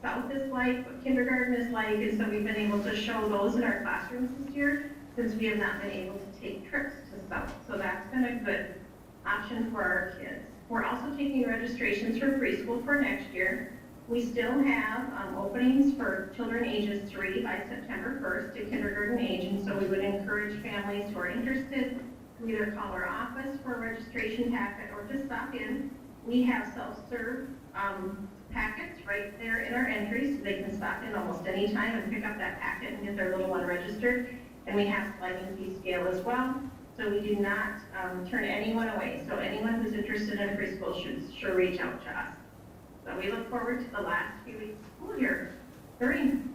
South is like, what kindergarten is like, and so we've been able to show those in our classrooms this year since we have not been able to take trips to South. So that's been a good option for our kids. We're also taking registrations for preschool for next year. We still have openings for children ages 3 by September 1st to kindergarten age, and so we would encourage families who are interested to either call our office for a registration packet or to stop in. We have self-serve packets right there in our entry, so they can stop in almost any time and pick up that packet and get their little one registered. And we have sliding fee scale as well, so we do not turn anyone away. So anyone who's interested in preschool should sure reach out to us. So we look forward to the last few weeks of school year. Doreen?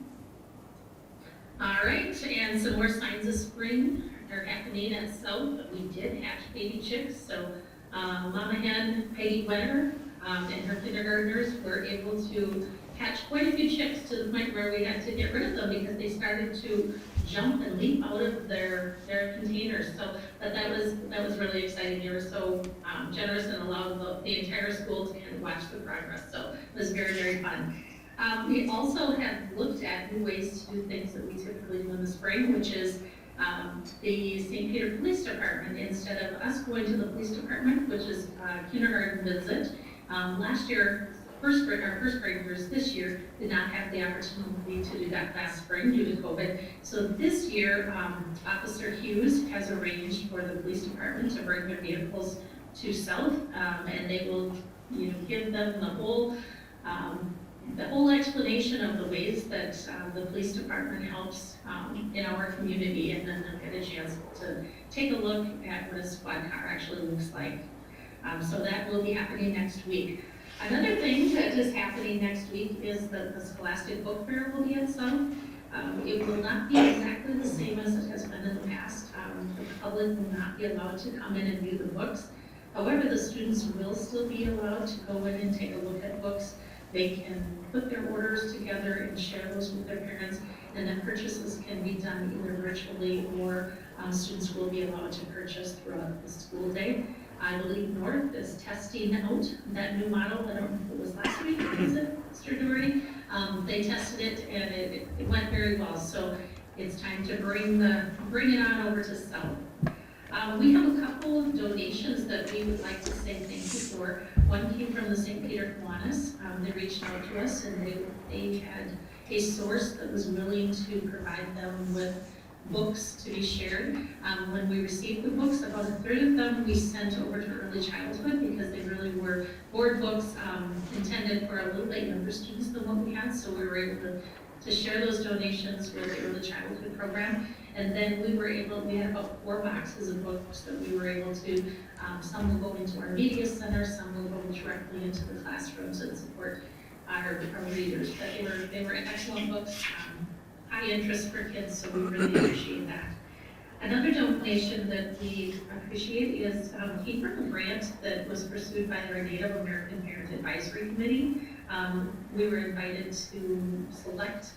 All right, and some more signs of spring are happening at South. We did hatch baby chicks, so Mama Hen Peggy Wenner and her kindergartners were able to hatch quite a few chicks to the point where we had to get rid of them because they started to jump and leap out of their containers. So that was really exciting. They were so generous and allowed the entire school to kind of watch the progress. So it was very, very fun. We also have looked at new ways to do things that we typically do in the spring, which is the St. Peter Police Department. Instead of us going to the police department, which is a kindergarten visit, last year, our first graders this year did not have the opportunity to do that last spring due to COVID. So this year, Officer Hughes has arranged for the police department to bring their vehicles to South, and they will, give them the whole explanation of the ways that the police department helps in our community, and then they'll get a chance to take a look at what a squad car actually looks like. So that will be happening next week. Another thing that is happening next week is that the Scholastic Book Fair will be at South. It will not be exactly the same as it has been in the past. The public will not be allowed to come in and view the books. However, the students will still be allowed to go in and take a look at books. They can put their orders together and share those with their parents, and then purchases can be done either virtually or students will be allowed to purchase throughout the school day. I believe North is testing out that new model. I don't know if it was last week, was it, Mr. Doherty? They tested it and it went very well. So it's time to bring it on over to South. We have a couple of donations that we would like to say thank you for. One came from the St. Peter Kiwanis. They reached out to us and they had a source that was willing to provide them with books to be shared. When we received the books, about a third of them we sent over to early childhood because they really were board books intended for a little bit younger students than what we had. So we were able to share those donations with the early childhood program. And then we had about 4 boxes of books that we were able to, some will go into our media center, some will go directly into the classrooms and support our readers. But they were excellent books, high interest for kids, so we really appreciate that. Another donation that we appreciate is came from a grant that was pursued by our Native American Parent Advisory Committee. We were invited to select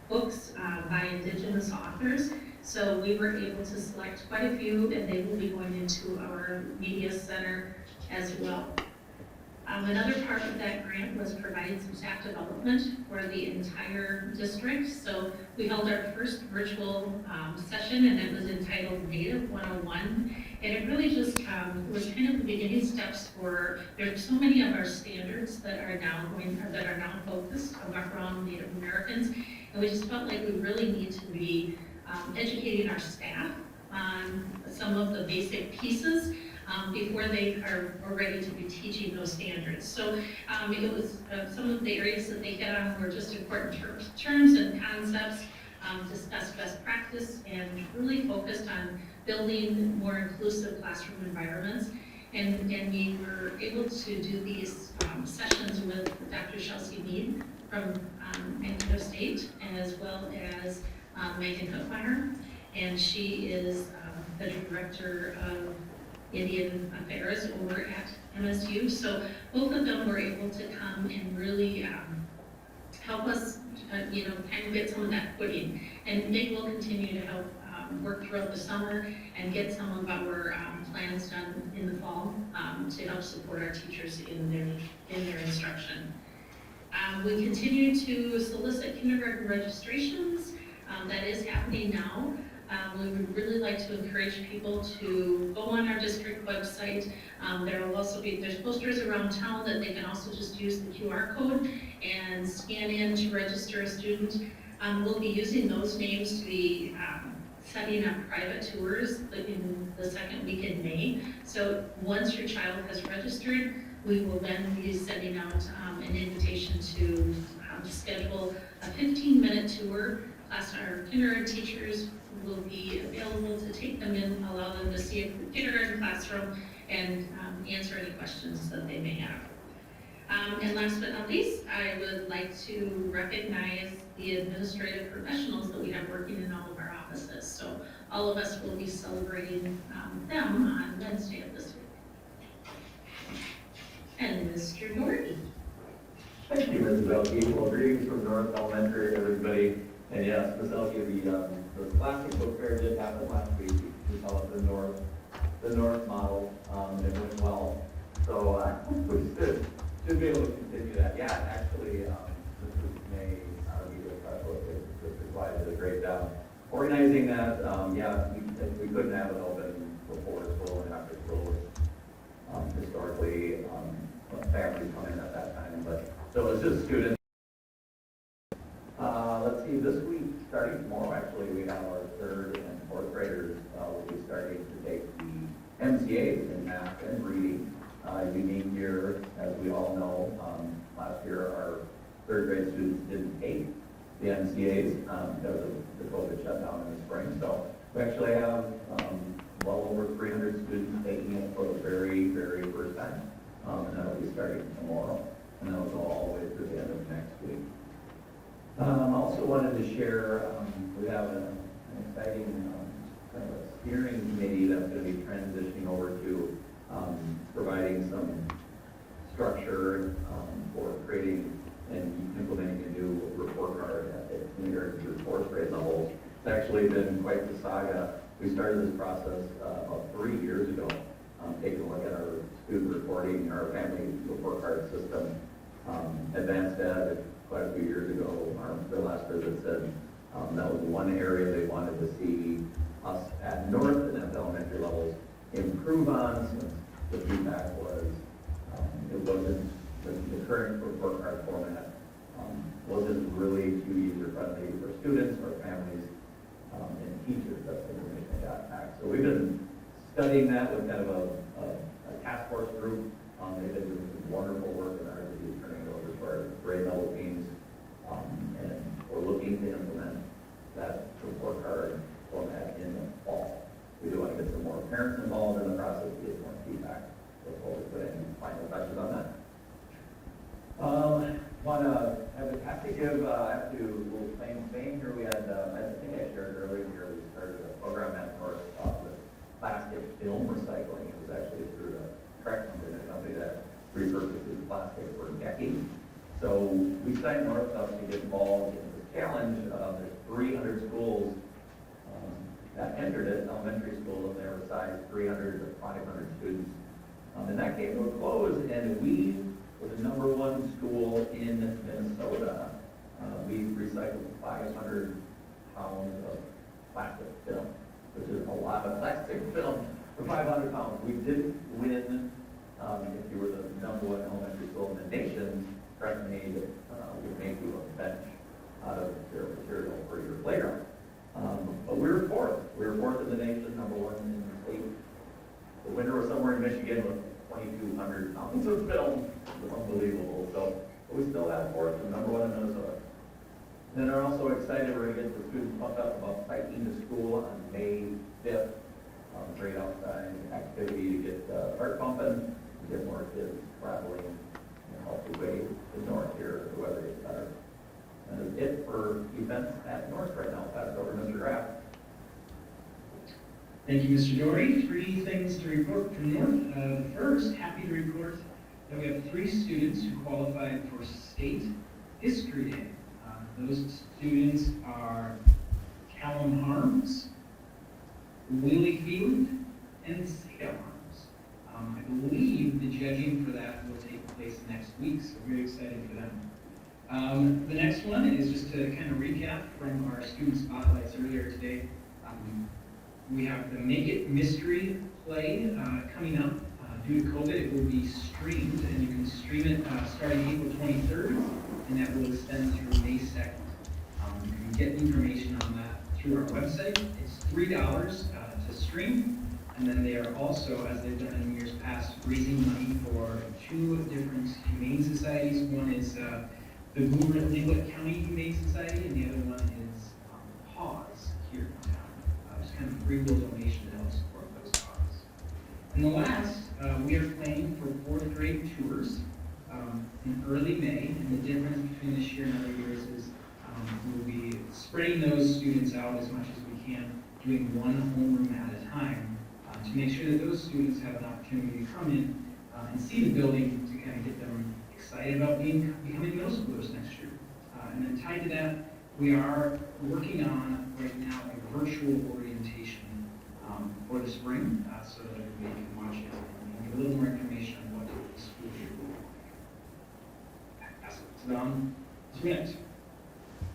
books by Indigenous authors. So we were able to select quite a few, and they will be going into our media center as well. Another part of that grant was providing some staff development for the entire district. So we held our first virtual session, and it was entitled Native 101. And it really just was kind of the beginning steps for, there's so many of our standards that are now focused around Native Americans. And we just felt like we really need to be educating our staff on some of the basic pieces before they are ready to be teaching those standards. So it was some of the areas that they hit on were just important terms and concepts, discuss best practice, and really focused on building more inclusive classroom environments. And we were able to do these sessions with Dr. Chelsea Mead from Mankato State, as well as Megan Hookmeyer, and she is the director of Indian Affairs over at MSU. So both of them were able to come and really help us, kind of get some of that footing. And they will continue to help work throughout the summer and get some of our plans done in the fall to help support our teachers in their instruction. We continue to solicit kindergarten registrations. That is happening now. We would really like to encourage people to go on our district website. There will also be, there's posters around town that they can also just use the QR code and scan in to register a student. We'll be using those names to be setting up private tours in the second week in May. So once your child has registered, We will then be sending out an invitation to schedule a 15-minute tour. Our kindergarten teachers will be available to take them in, allow them to see a kindergarten classroom, and answer any questions that they may have. And last but not least, I would like to recognize the administrative professionals that we have working in all of our offices. So all of us will be celebrating them on Wednesday of this week. And Mr. Doherty. Thank you, Ms. Belkey. Well, greetings from North Elementary, everybody. And yes, Ms. Belkey, the plastic book fair did happen last week. We call it the North model, and it went well. So we should be able to continue that. Yeah, actually, Mrs. May, our media specialist, Mr. Clyde did a great job organizing that. Yeah, we couldn't have it open before school and after school. Historically, families come in at that time, but so it was just students. Let's see, this week, starting tomorrow, actually, we have our 3rd and 4th graders will be starting to take the MCAs in math and reading. Unique year, as we all know. Last year, our 3rd grade students didn't take the MCAs because of the COVID shutdown in the spring. So we actually have well over 300 students taking it for the very, very first time. And that'll be starting tomorrow, and that'll go all the way through the end of next week. Also wanted to share, we have an exciting kind of a steering committee that's going to be transitioning over to providing some structure for creating and implementing a new report card at the kindergarten through 4th grade level. It's actually been quite the saga. We started this process about 3 years ago, taking a look at our student reporting, our family report card system. Advanced Ed, quite a few years ago, their last visit said that was one area they wanted to see us at North and at the elementary levels improve on, since the feedback was it wasn't, the current report card format wasn't really too user-friendly for students or families and teachers. That's the information they got back. So we've been studying that with kind of a task force group. They've been doing some wonderful work in our turning it over to our grade level teams, and we're looking to implement that report card format in the fall. We do want to get some more parents involved in the process to get more feedback before we put any final touches on that. Have to give a little fame here. We had, I think I shared earlier here, we started a program at North with plastic film recycling. It was actually through the Trek company, a company that repurposes plastic for decades. So we signed North up to get involved in this challenge. There's 300 schools that entered it, elementary schools, and they were sized 300 to 500 students. And that came to a close, and we were the #1 school in Minnesota. We recycled 500 pounds of plastic film, which is a lot of plastic film for 500 pounds. We didn't win. If you were the #1 elementary school in the nation, Trek made would make you a bench out of their material for your playground. But we were 4th. We were 4th in the nation, #1 in the state. The winner was somewhere in Michigan with 2,200 pounds of film. It was unbelievable. So we still have 4th and #1 in Minnesota. Then we're also excited we're going to get the students pumped up about biking to school on May 5th. Great outside activity to get heart pumping, get more kids traveling in a healthy way to North here as the weather gets better. And that's it for events at North right now. Pass it over to Mr. Graff. Thank you, Mr. Dory. 3 things to report from North. The first, happy to report that we have 3 students who qualified for State History Day. Those students are Callum Harms, Willie Field, and Seda Harms. I believe the judging for that will take place next week, so very excited for them. The next one is just to kind of recap from our student spotlights earlier today. We have the Make It Mystery play coming up. Due to COVID, it will be streamed, and you can stream it starting April 23rd, and that will extend through May 2nd. You can get information on that through our website. It's $3 to stream, And then they are also, as they've done in years past, raising money for 2 different humane societies. One is the Ringlet County Humane Society, and the other one is PAWS here in town. Just kind of free will donation to help support those causes. And the last, we are planning for 4th grade tours in early May, and the difference between this year and other years is we'll be spreading those students out as much as we can, doing one homeroom at a time to make sure that those students have an opportunity to come in and see the building to kind of get them excited about becoming middle schoolers next year. And then tied to that, we are working on right now a virtual orientation for the spring so that everybody can watch it and get a little more information on what the school year will look like. Pass it to Don. Yes.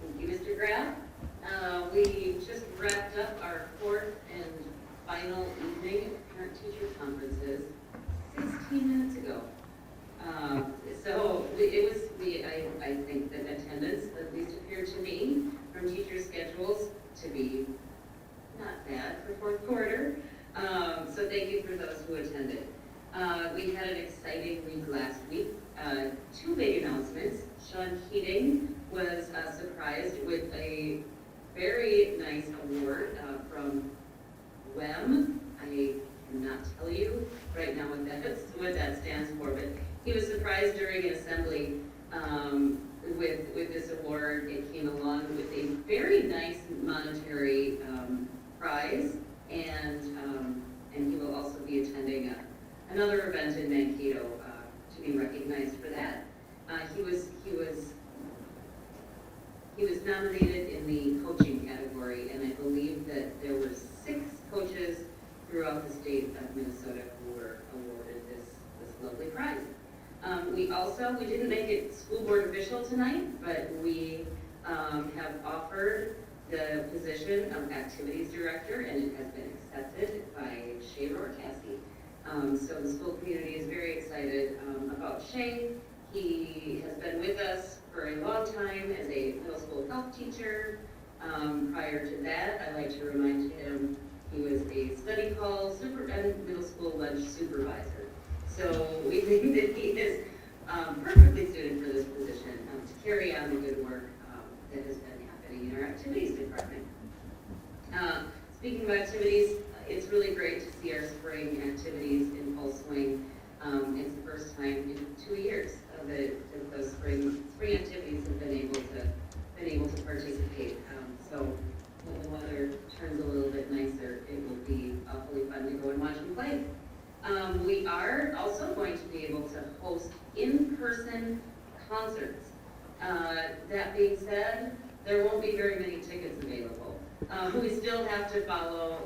Thank you, Mr. Graff. We just wrapped up our 4th and final evening of parent-teacher conferences 16 minutes ago. I think that attendance at least appeared to me from teacher schedules to be not bad for 4th quarter. So thank you for those who attended. We had an exciting week last week. 2 big announcements. Sean Keating was surprised with a very nice award from WEM. I cannot tell you right now what that stands for, but he was surprised during an assembly with this award. It came along with a very nice monetary prize, and he will also be attending another event in Mankato to be recognized for that. He was nominated in the coaching category, and I believe that there were 6 coaches throughout the state of Minnesota who were awarded this lovely prize. We didn't make it school board official tonight, but we have offered the position of activities director, and it has been accepted by Shay Rortassi. So the school community is very excited about Shay. He has been with us for a long time as a middle school health teacher. Prior to that, I like to remind him he was a study hall and middle school lunch supervisor. So we think that he is perfectly suited for this position to carry on the good work that has been happening in our activities department. Speaking of activities, it's really great to see our spring activities in full swing. It's the first time in 2 years that those spring activities have been able to participate. So when the weather turns a little bit nicer, it will be awfully fun to go and watch them play. We are also going to be able to host in-person concerts. That being said, there won't be very many tickets available. We still have to follow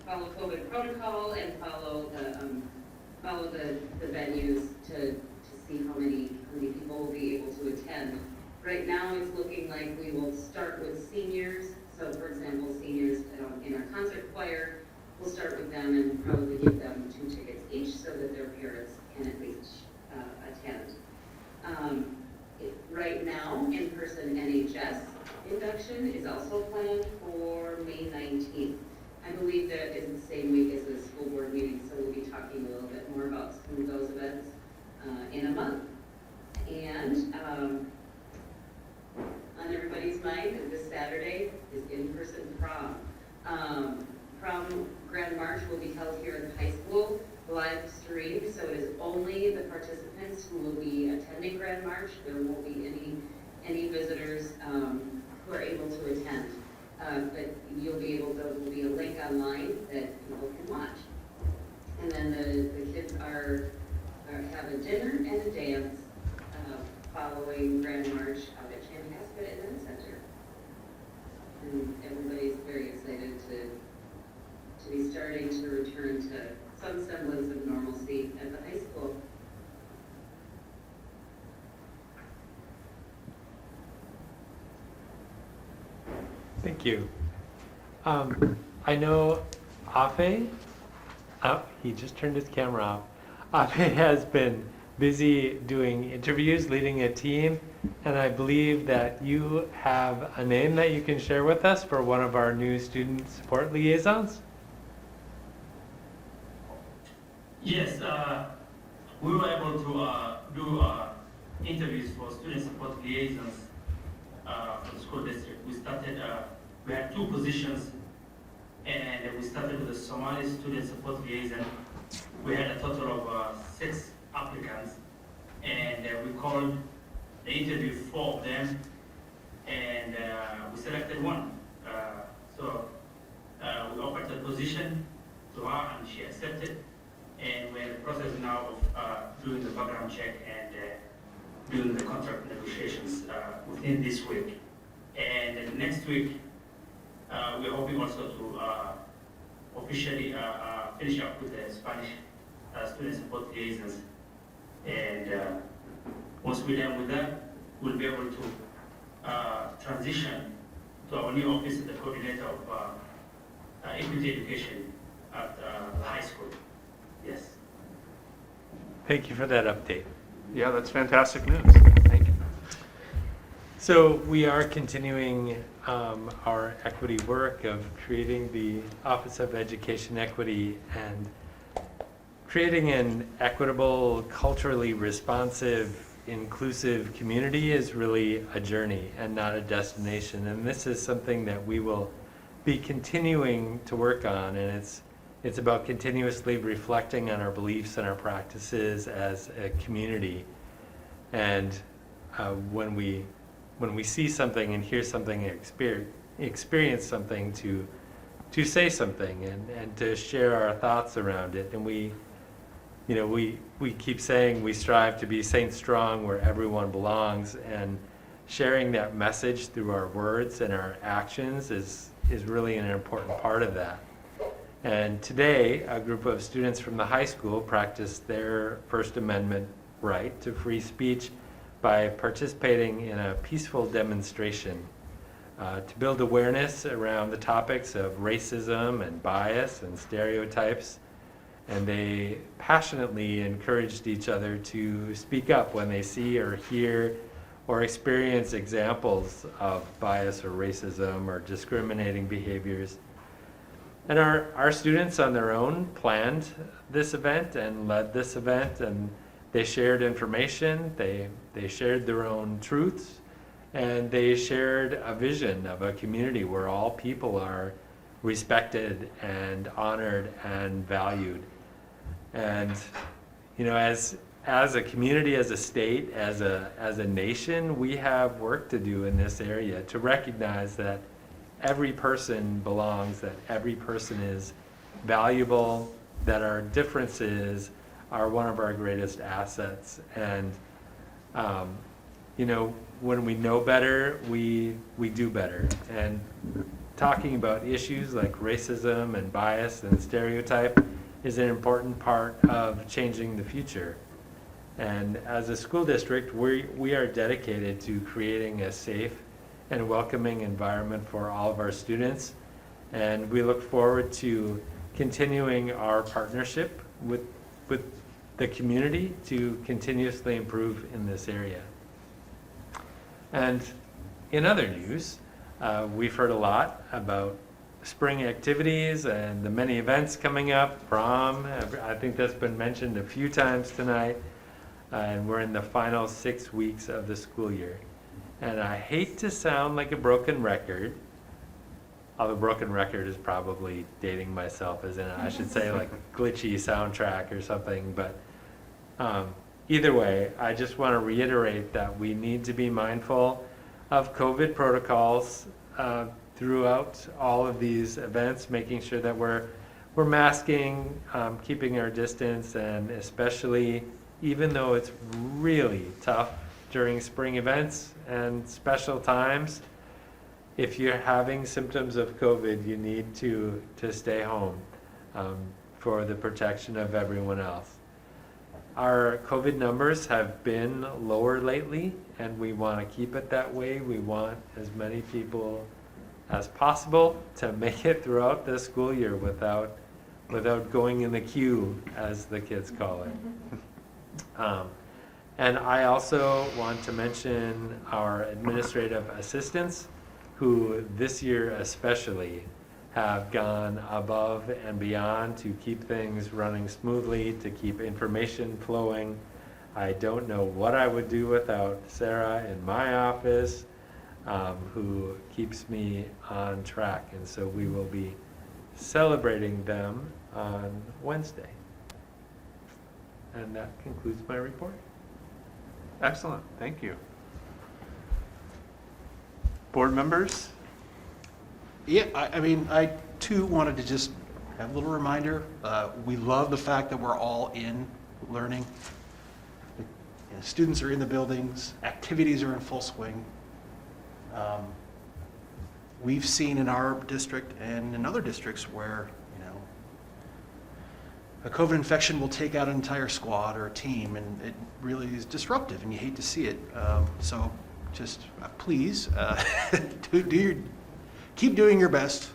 COVID protocol and follow the venues to see how many people will be able to attend. Right now, it's looking like we will start with seniors. So, for example, seniors in our concert choir, we'll start with them and probably give them 2 tickets each so that their parents can at least attend. Right now, in-person NHS induction is also planned for May 19th. I believe that is the same week as the school board meeting, so we'll be talking a little bit more about some of those events in a month. And on everybody's mind, this Saturday is in-person prom. Prom Grand March will be held here at the high school, live streamed, so it is only the participants who will be attending Grand March. There won't be any visitors who are able to attend. But there will be a link online that people can watch. And then the kids have a dinner and a dance following Grand March out at Chanhaska Event Center. And everybody's very excited to be starting to return to some semblance of normalcy at the high school. Thank you. I know Afe, he just turned his camera off. Afe has been busy doing interviews, leading a team, and I believe that you have a name that you can share with us for one of our new student support liaisons. Yes, we were able to do interviews for student support liaisons for the school district. We started, we had 2 positions, and we started with the Somali student support liaison. We had a total of 6 applicants, and we called the interview 4 of them, and we selected one. So we offered the position to her, and she accepted. And we're in the process now of doing the background check and doing the contract negotiations within this week. And then next week, we're hoping also to officially finish up with the Spanish student support liaisons. And once we're done with that, we'll be able to transition to our new office, the coordinator of equity education at the high school. Yes. Thank you for that update. Yeah, that's fantastic news. Thank you. So we are continuing our equity work of creating the Office of Education Equity, and creating an equitable, culturally responsive, inclusive community is really a journey and not a destination. And this is something that we will be continuing to work on, and it's about continuously reflecting on our beliefs and our practices as a community. And when we see something and hear something and experience something, to say something and to share our thoughts around it. And we keep saying we strive to be Saint Strong where everyone belongs, and sharing that message through our words and our actions is really an important part of that. And today, a group of students from the high school practiced their First Amendment right to free speech by participating in a peaceful demonstration to build awareness around the topics of racism and bias and stereotypes. And they passionately encouraged each other to speak up when they see or hear or experience examples of bias or racism or discriminating behaviors. And our students on their own planned this event and led this event, and they shared information, they shared their own truths, and they shared a vision of a community where all people are respected and honored and valued. And as a community, as a state, as a nation, we have work to do in this area to recognize that every person belongs, that every person is valuable, that our differences are one of our greatest assets. And, when we know better, we do better. And talking about issues like racism and bias and stereotype is an important part of changing the future. And as a school district, we are dedicated to creating a safe and welcoming environment for all of our students. And we look forward to continuing our partnership with the community to continuously improve in this area. And in other news, we've heard a lot about spring activities and the many events coming up, prom. I think that's been mentioned a few times tonight. And we're in the final 6 weeks of the school year. And I hate to sound like a broken record, although broken record is probably dating myself, as in I should say like glitchy soundtrack or something. But either way, I just want to reiterate that we need to be mindful of COVID protocols throughout all of these events, making sure that we're masking, keeping our distance, and especially, even though it's really tough during spring events and special times, if you're having symptoms of COVID, you need to stay home for the protection of everyone else. Our COVID numbers have been lower lately, and we want to keep it that way. We want as many people as possible to make it throughout the school year without going in the queue, as the kids call it. And I also want to mention our administrative assistants, who this year especially have gone above and beyond to keep things running smoothly, to keep information flowing. I don't know what I would do without Sarah in my office, who keeps me on track. And so we will be celebrating them on Wednesday. And that concludes my report. Excellent, thank you. Board members? Yeah, I mean, I too wanted to just have a little reminder. We love the fact that we're all in learning. You know, students are in the buildings, activities are in full swing. We've seen in our district and in other districts where, you know, a COVID infection will take out an entire squad or a team, and it really is disruptive, and you hate to see it. So just please keep doing your best,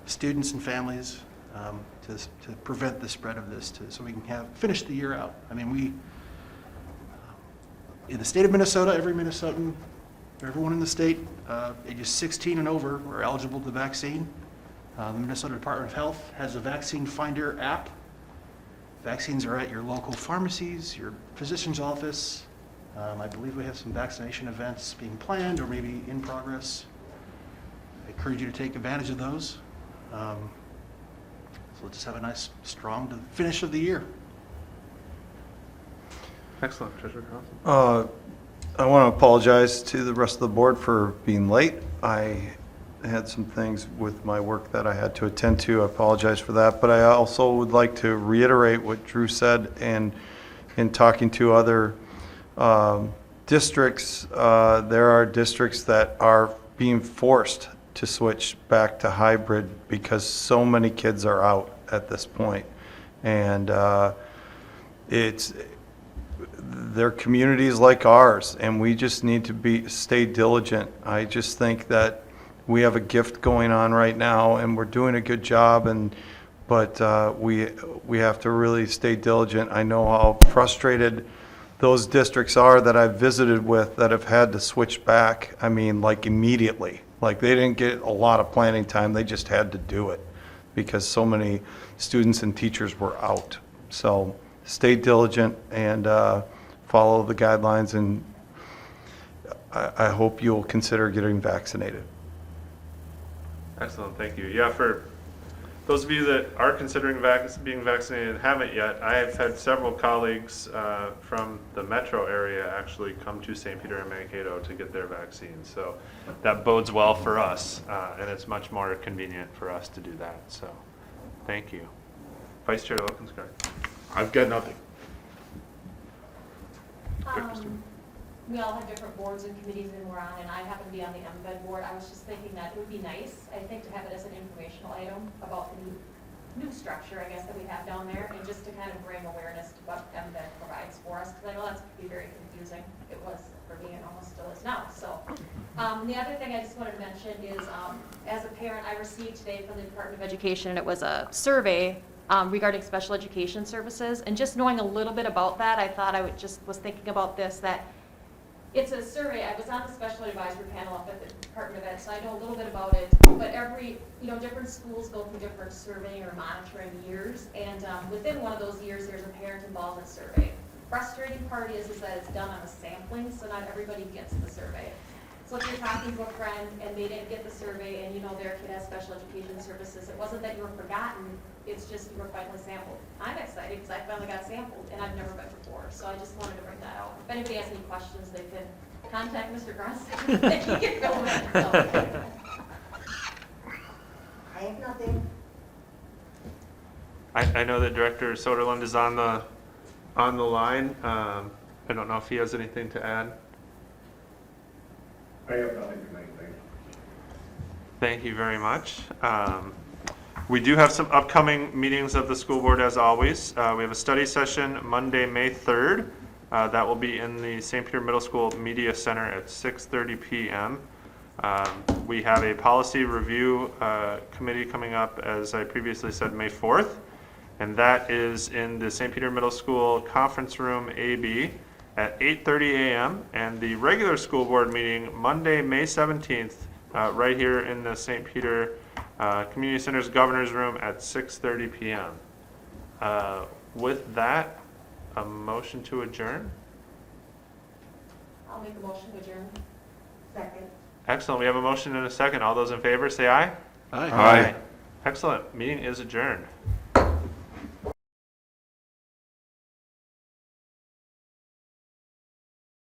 students and families, to prevent the spread of this, so we can finish the year out. I mean, we in the state of Minnesota, every Minnesotan, everyone in the state, ages 16 and over, are eligible to the vaccine. The Minnesota Department of Health has a vaccine finder app. Vaccines are at your local pharmacies, your physician's office. I believe we have some vaccination events being planned or maybe in progress. I encourage you to take advantage of those. So let's just have a nice, strong finish of the year. Excellent, Treasurer Carlson. I want to apologize to the rest of the board for being late. I had some things with my work that I had to attend to. I apologize for that, but I also would like to reiterate what Drew said, and in talking to other districts, there are districts that are being forced to switch back to hybrid because so many kids are out at this point. And they're communities like ours, and we just need to stay diligent. I just think that we have a gift going on right now, and we're doing a good job, but we have to really stay diligent. I know how frustrated those districts are that I've visited with that have had to switch back. I mean, like immediately. Like they didn't get a lot of planning time, they just had to do it because so many students and teachers were out. So stay diligent and follow the guidelines, and I hope you'll consider getting vaccinated. Excellent, thank you. Yeah, for those of you that are considering being vaccinated and haven't yet, I have had several colleagues from the metro area actually come to St. Peter and Mankato to get their vaccine. So that bodes well for us, and it's much more convenient for us to do that. So thank you. Vice Chair Wilkins-Garg. I've got nothing. We all have different boards and committees that we're on, and I happen to be on the MVED board. I was just thinking that it would be nice, I think, to have it as an informational item about the new structure, I guess, that we have down there, and just to kind of bring awareness to what MVED provides for us, because I know that's could be very confusing. It was for me, and almost still is now. So the other thing I just wanted to mention is, as a parent, I received today from the Department of Education, and it was a survey regarding special education services, and just knowing a little bit about that, I thought was thinking about this, that it's a survey. I was on the special advisory panel up at the Department of Ed, so I know a little bit about it. But different schools go through different surveying or monitoring years, and within one of those years, there's a parent involvement survey. Frustrating part is that it's done on a sampling, so not everybody gets the survey. So if you're talking to a friend and they didn't get the survey, and you know their kid has special education services, it wasn't that you were forgotten. It's just you were finally sampled. I'm excited because I finally got sampled, and I've never been before. So I just wanted to bring that out. If anybody has any questions, they can contact Mr. Gruss. They can get going. So. I have nothing. I know that Director Soderlund is on the line. I don't know if he has anything to add. I have nothing tonight, thank you. Thank you very much. We do have some upcoming meetings of the school board as always. We have a study session Monday, May 3rd. That will be in the St. Peter Middle School Media Center at 6:30 p.m. We have a policy review committee coming up, as I previously said, May 4th. And that is in the St. Peter Middle School Conference Room AB at 8:30 a.m. And the regular school board meeting Monday, May 17th, right here in the St. Peter Community Center's Governor's Room at 6:30 PM. With that, a motion to adjourn? I'll make a motion to adjourn. Second. Excellent, we have a motion and a second. All those in favor, say aye. Aye. Aye. Excellent, meeting is adjourned.